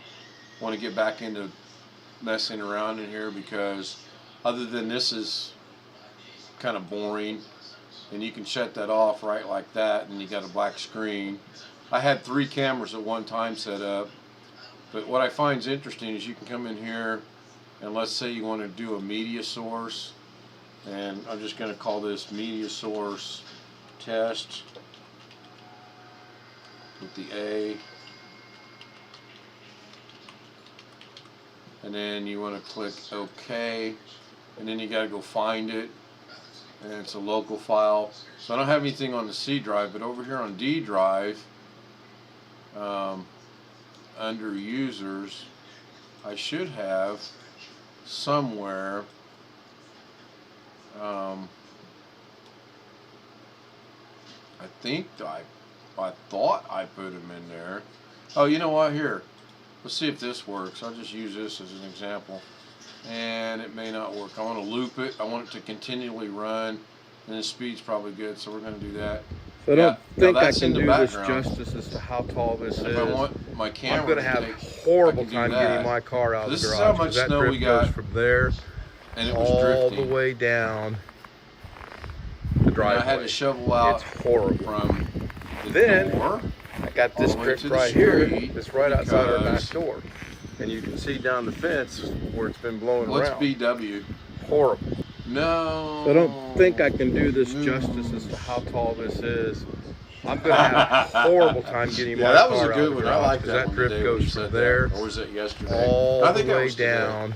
want to get back into messing around in here because, other than this is kind of boring, and you can shut that off right like that, and you got a black screen. I had 3 cameras at one time set up, but what I find is interesting is you can come in here, and let's say you want to do a media source, and I'm just going to call this media source test. With the A, and then you want to click OK, and then you got to go find it, and it's a local file. So I don't have anything on the C drive, but over here on D drive, under users, I should have somewhere I think I thought I put them in there. Oh, you know what? Here, let's see if this works. I'll just use this as an example. And it may not work. I want to loop it. I want it to continually run. And the speed's probably good, so we're going to do that. So I don't think I can do this background. justice as to how tall this And is. if I want my camera, I'm going to have a horrible time getting my car out of the garage. This is how much that snow drift we got, goes from there and it was all drifting the way down the driveway. And I had to shovel out it's horrible. from the Then door. I got this all the way drift to the right here. street It's right outside our back because- door, and you can see down the fence where it's been blowing What's around. BW? Horrible. No. So I don't think I can do this No. justice as to how tall this is. I'm going to have a horrible time getting my that was car a out good of the one. I garage, like 'cause that that one drift today when you goes said from that. there Or was it yesterday? all I think the that way was today. down.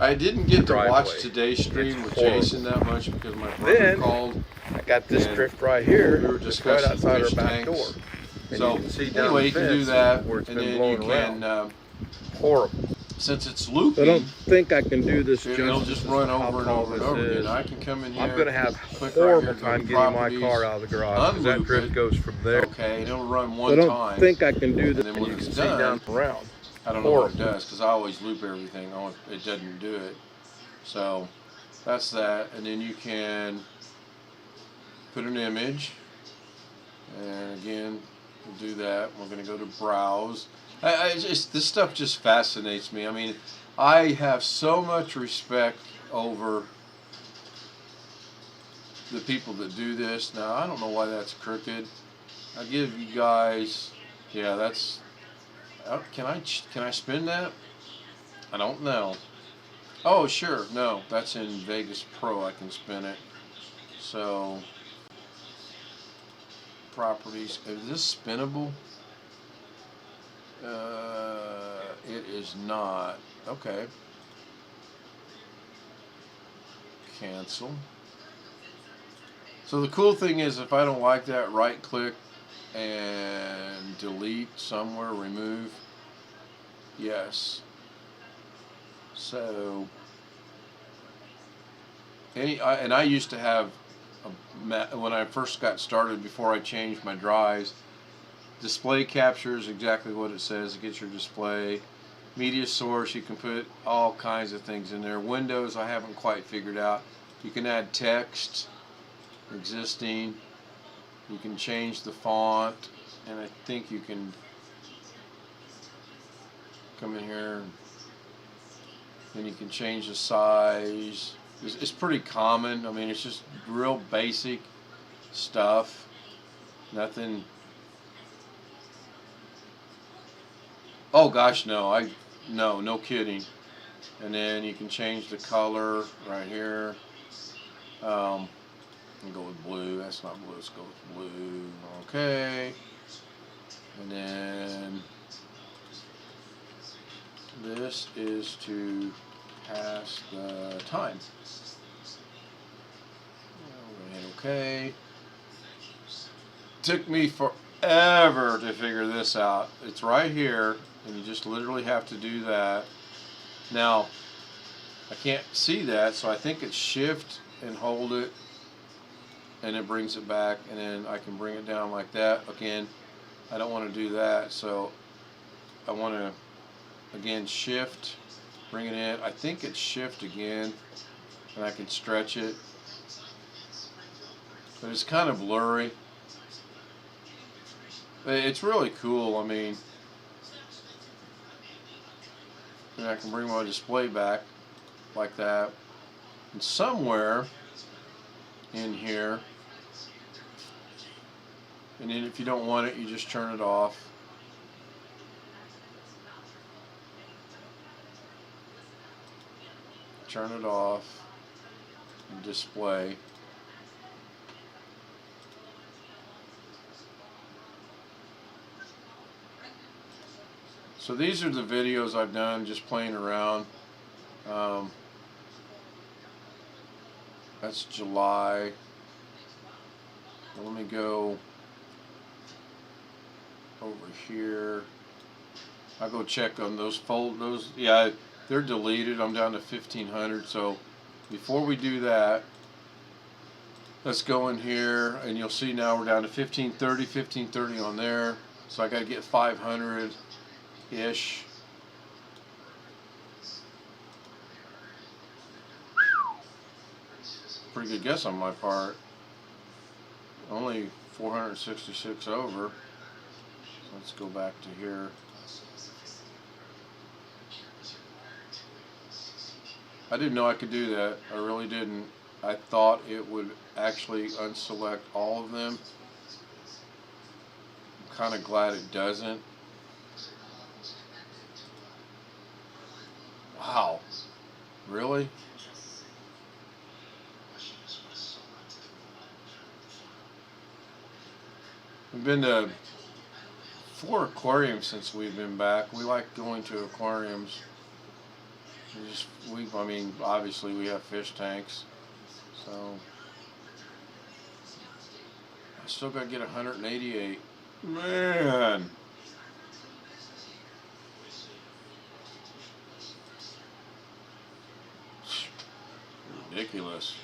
I didn't get to driveway. watch today's stream It's with horrible. Jason that much because my brother Then, called. I got this And drift right here. we were It's right discussing outside our fish back tanks. door. And So you can see down anyway, the you can do fence that, where it's and been then blowing you can around. Horrible. since it's So I looping, don't think I can do this it'll justice just as run to how over and tall over and this over is. again. I can come in here. I'm going to have click a horrible right here, time go to getting my properties, car out of the garage because that unloop drift it. goes from there. Okay, and it'll run So one I don't time. think I can do this. And then And when you it's can see done, down around. I don't know what it Horrible. does because I always loop everything. It doesn't do it. So that's that. And then you can put an image. And again, we'll do that. We're going to go to browse. This stuff just fascinates me. I mean, I have so much respect over the people that do this. Now, I don't know why that's crooked. I'll give you guys, yeah, that's, can I spin that? I don't know. Oh, sure, no, that's in Vegas Pro. I can spin it. So, properties, is this spinnable? It is not. Okay. Cancel. So the cool thing is, if I don't like that, right click and delete somewhere, remove. Yes. So, and I used to have, when I first got started, before I changed my drives, display capture is exactly what it says. It gets your display. Media source, you can put all kinds of things in there. Windows, I haven't quite figured out. You can add text, existing. You can change the font, and I think you can come in here and you can change the size. It's pretty common. I mean, it's just real basic stuff. Nothing. Oh gosh, no. No kidding. And then you can change the color right here. I'll go with blue. That's not blue. Let's go with blue. Okay. And then this is to pass the time. We're gonna hit OK. Took me forever to figure this out. It's right here, and you just literally have to do that. Now, I can't see that, so I think it's shift and hold it, and it brings it back, and then I can bring it down like that. Again, I don't want to do that, so I want to, again, shift, bring it in. I think it's shift again, and I can stretch it, but it's kind of blurry. It's really cool. I mean, and I can bring my display back like that. And somewhere in here, and then if you don't want it, you just turn it off. Turn it off and display. So these are the videos I've done just playing around. That's July. Let me go over here. I'll go check on those those. Yeah, they're deleted. I'm down to 1,500. So before we do that, let's go in here, and you'll see now we're down to 1,530 on there. So I got to get 500-ish. Pretty good guess on my part. Only 466 over. So let's go back to here. I didn't know I could do that. I really didn't. I thought it would actually unselect all of them. I'm kind of glad it doesn't. Wow. Really? We've been to 4 aquariums since we've been back. We like going to aquariums. I mean, obviously we have fish tanks, so I still got to get 188. Man. ridiculous.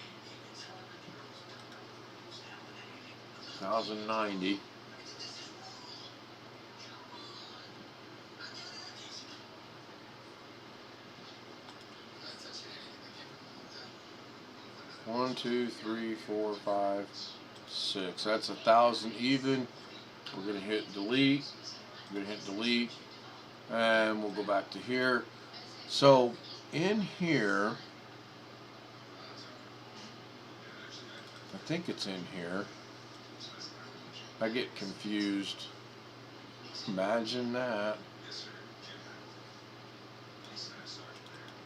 1090. One, two, three, 4, 5, 6. That's 1,000 even. We're gonna hit delete. We're gonna hit delete, and we'll go back to here. So in here, I think it's in here. I get confused. Imagine that.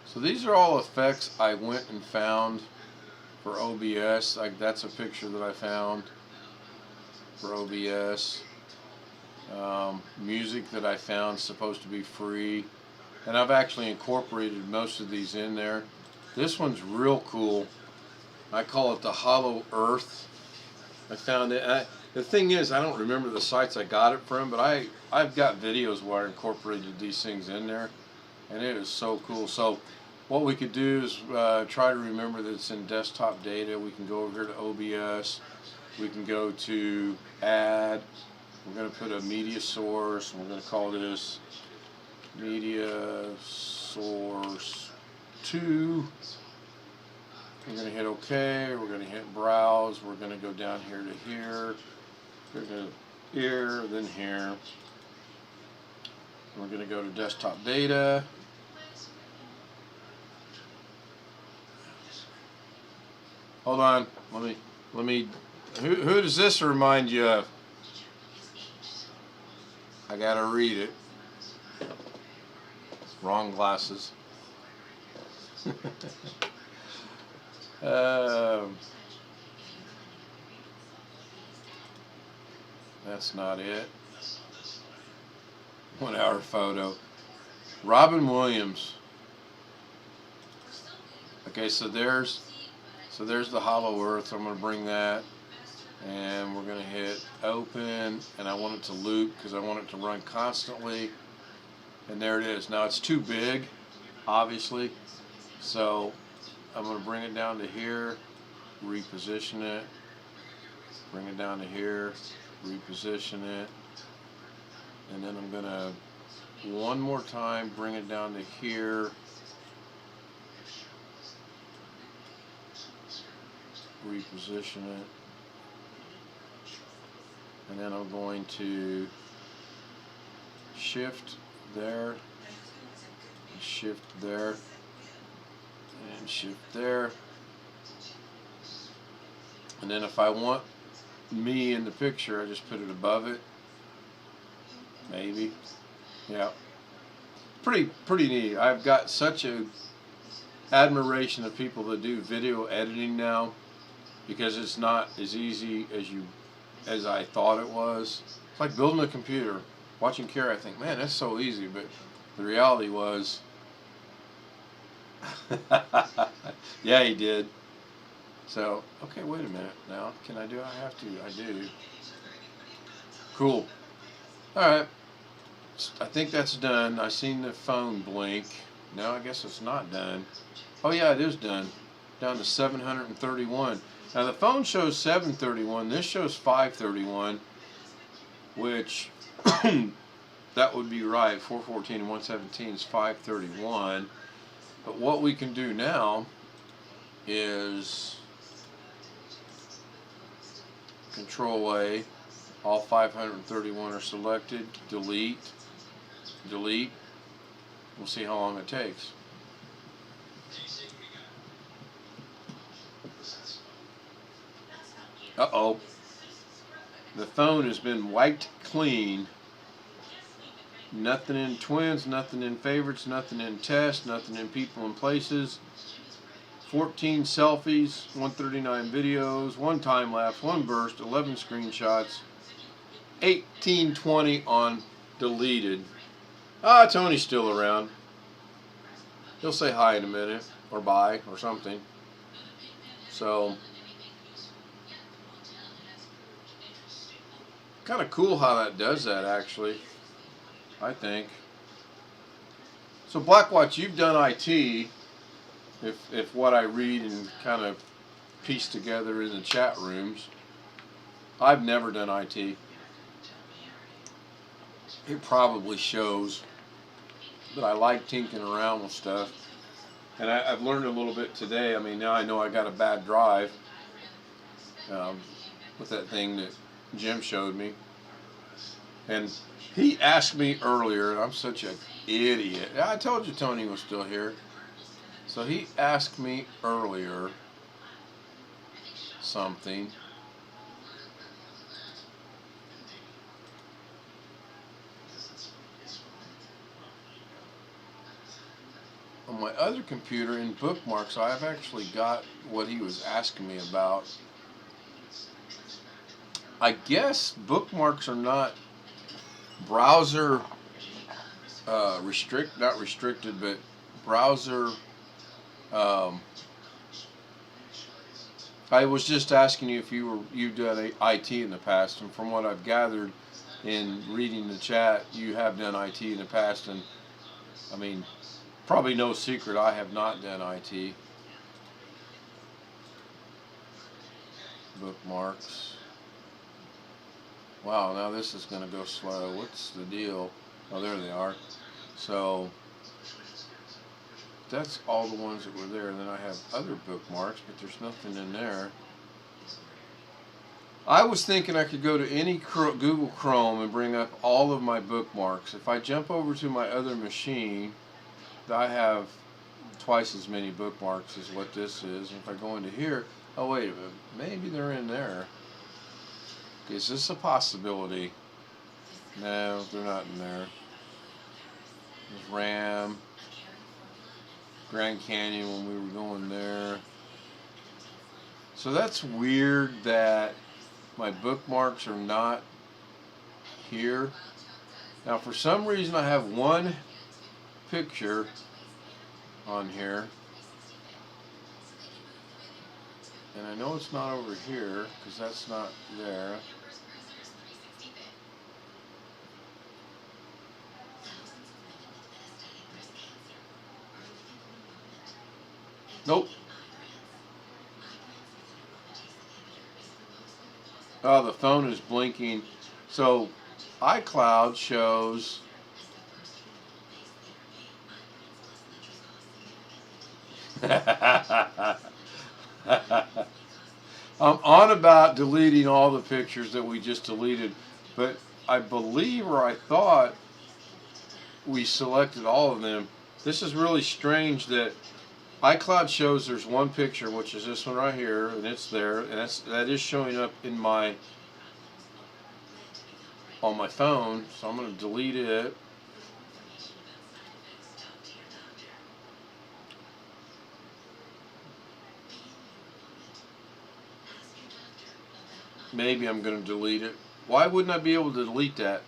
So these are all effects I went and found for OBS. That's a picture that I found for OBS. Music that I found supposed to be free, and I've actually incorporated most of these in there. This one's real cool. I call it the Hollow Earth. I found it. The thing is, I don't remember the sites I got it from, but I've got videos where I incorporated these things in there, and it is so cool. So what we could do is try to remember that it's in desktop data. We can go over here to OBS. We can go to add. We're going to put a media source. We're going to call this media source 2. We're going to hit OK. We're going to hit browse. We're going to go down here to here. We're going to here, then here. We're going to go to desktop data. Hold on. Let me. Who does this remind you of? I gotta read it. Wrong glasses. That's not it. 1 hour photo. Robin Williams. Okay, so there's the Hollow Earth. I'm gonna bring that, and we're gonna hit open, and I want it to loop because I want it to run constantly. And there it is. Now it's too big, obviously, so I'm gonna bring it down to here, reposition it, bring it down to here, reposition it, and then I'm gonna one more time bring it down to here, reposition it, and then I'm going to shift there, and shift there, and shift there, and then if I want me in the picture, I just put it above it, maybe. Yeah, pretty neat. I've got such a admiration of people that do video editing now, because it's not as easy as I thought it was. It's like building a computer. Watching Kara, I think, man, that's so easy, but the reality was, yeah, he did. So, okay, wait a minute now. Can I do it? I have to. I do. Cool. All right. I think that's done. I seen the phone blink. No, I guess it's not done. Oh, yeah, it is done. Down to 731. Now, the phone shows 731. This shows 531, which that would be right. 414 and 117 is 531. But what we can do now is Control A. All 531 are selected. Delete. Delete. We'll see how long it takes. Uh-oh. The phone has been wiped clean. Nothing in twins, nothing in favorites, nothing in tests, nothing in people and places. 14 selfies, 139 videos, 1 time lapse, 1 burst, 11 screenshots, 1820 on deleted. Ah, Tony's still around. He'll say hi in a minute, or bye, or something. So, kind of cool how that does that, actually, I think. So, Blackwatch, you've done IT. if what I read and kind of piece together in the chat rooms, I've never done IT. It probably shows, but I like tinkering around with stuff. And I've learned a little bit today. I mean, now I know I got a bad drive with that thing that Jim showed me. And he asked me earlier, and I'm such an idiot. I told you Tony was still here. So he asked me earlier something. On my other computer in bookmarks, I've actually got what he was asking me about. I guess bookmarks are not browser not restricted, but browser. I was just asking you if you've done IT in the past, and from what I've gathered in reading the chat, you have done IT in the past, and I mean, probably no secret, I have not done IT. Bookmarks. Wow, now this is going to go slow. What's the deal? Oh, there they are. So that's all the ones that were there. And then I have other bookmarks, but there's nothing in there. I was thinking I could go to any Google Chrome and bring up all of my bookmarks. If I jump over to my other machine, I have twice as many bookmarks as what this is. And if I go into here, oh wait a minute, maybe they're in there. Is this a possibility? No, they're not in there. There's RAM, Grand Canyon when we were going there. So that's weird that my bookmarks are not here. Now for some reason I have one picture on here. And I know it's not over here because that's not there. Nope. Oh, the phone is blinking. So Icloud shows I'm on about deleting all the pictures that we just deleted, but I believe, or I thought, we selected all of them. This is really strange that iCloud shows there's one picture, which is this one right here, and it's there, and that is showing up in on my phone, so I'm going to delete it. Maybe I'm going to delete it. Why wouldn't I be able to delete that?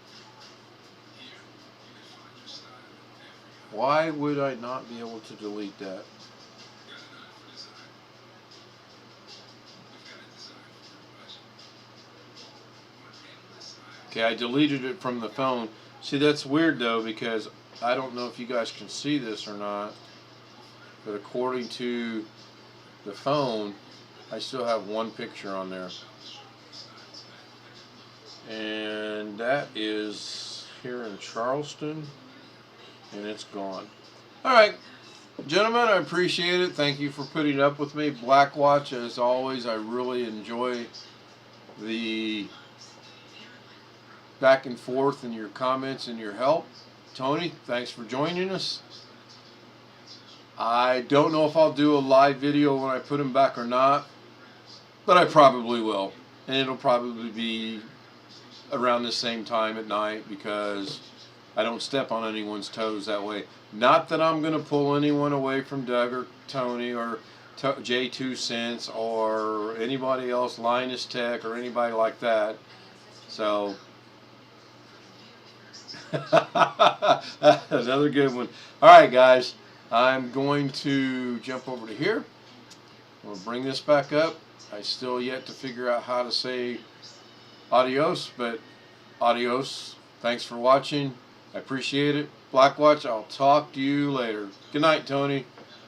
Why would I not be able to delete that? Okay, I deleted it from the phone. See, that's weird though, because I don't know if you guys can see this or not, but according to the phone, I still have one picture on there. And that is here in Charleston, and it's gone. Alright, gentlemen, I appreciate it. Thank you for putting up with me. Blackwatch, as always, I really enjoy the back and forth and your comments and your help. Tony, thanks for joining us. I don't know if I'll do a live video when I put them back or not, but I probably will. And it'll probably be around the same time at night because I don't step on anyone's toes that way. Not that I'm going to pull anyone away from Doug or Tony or J2 Cents or anybody else, Linus Tech or anybody like that. So, another good one. Alright guys, I'm going to jump over to here. We'll bring this back up. I still yet to figure out how to say adios, but adios. Thanks for watching. I appreciate it. Blackwatch, I'll talk to you later. Good night, Tony.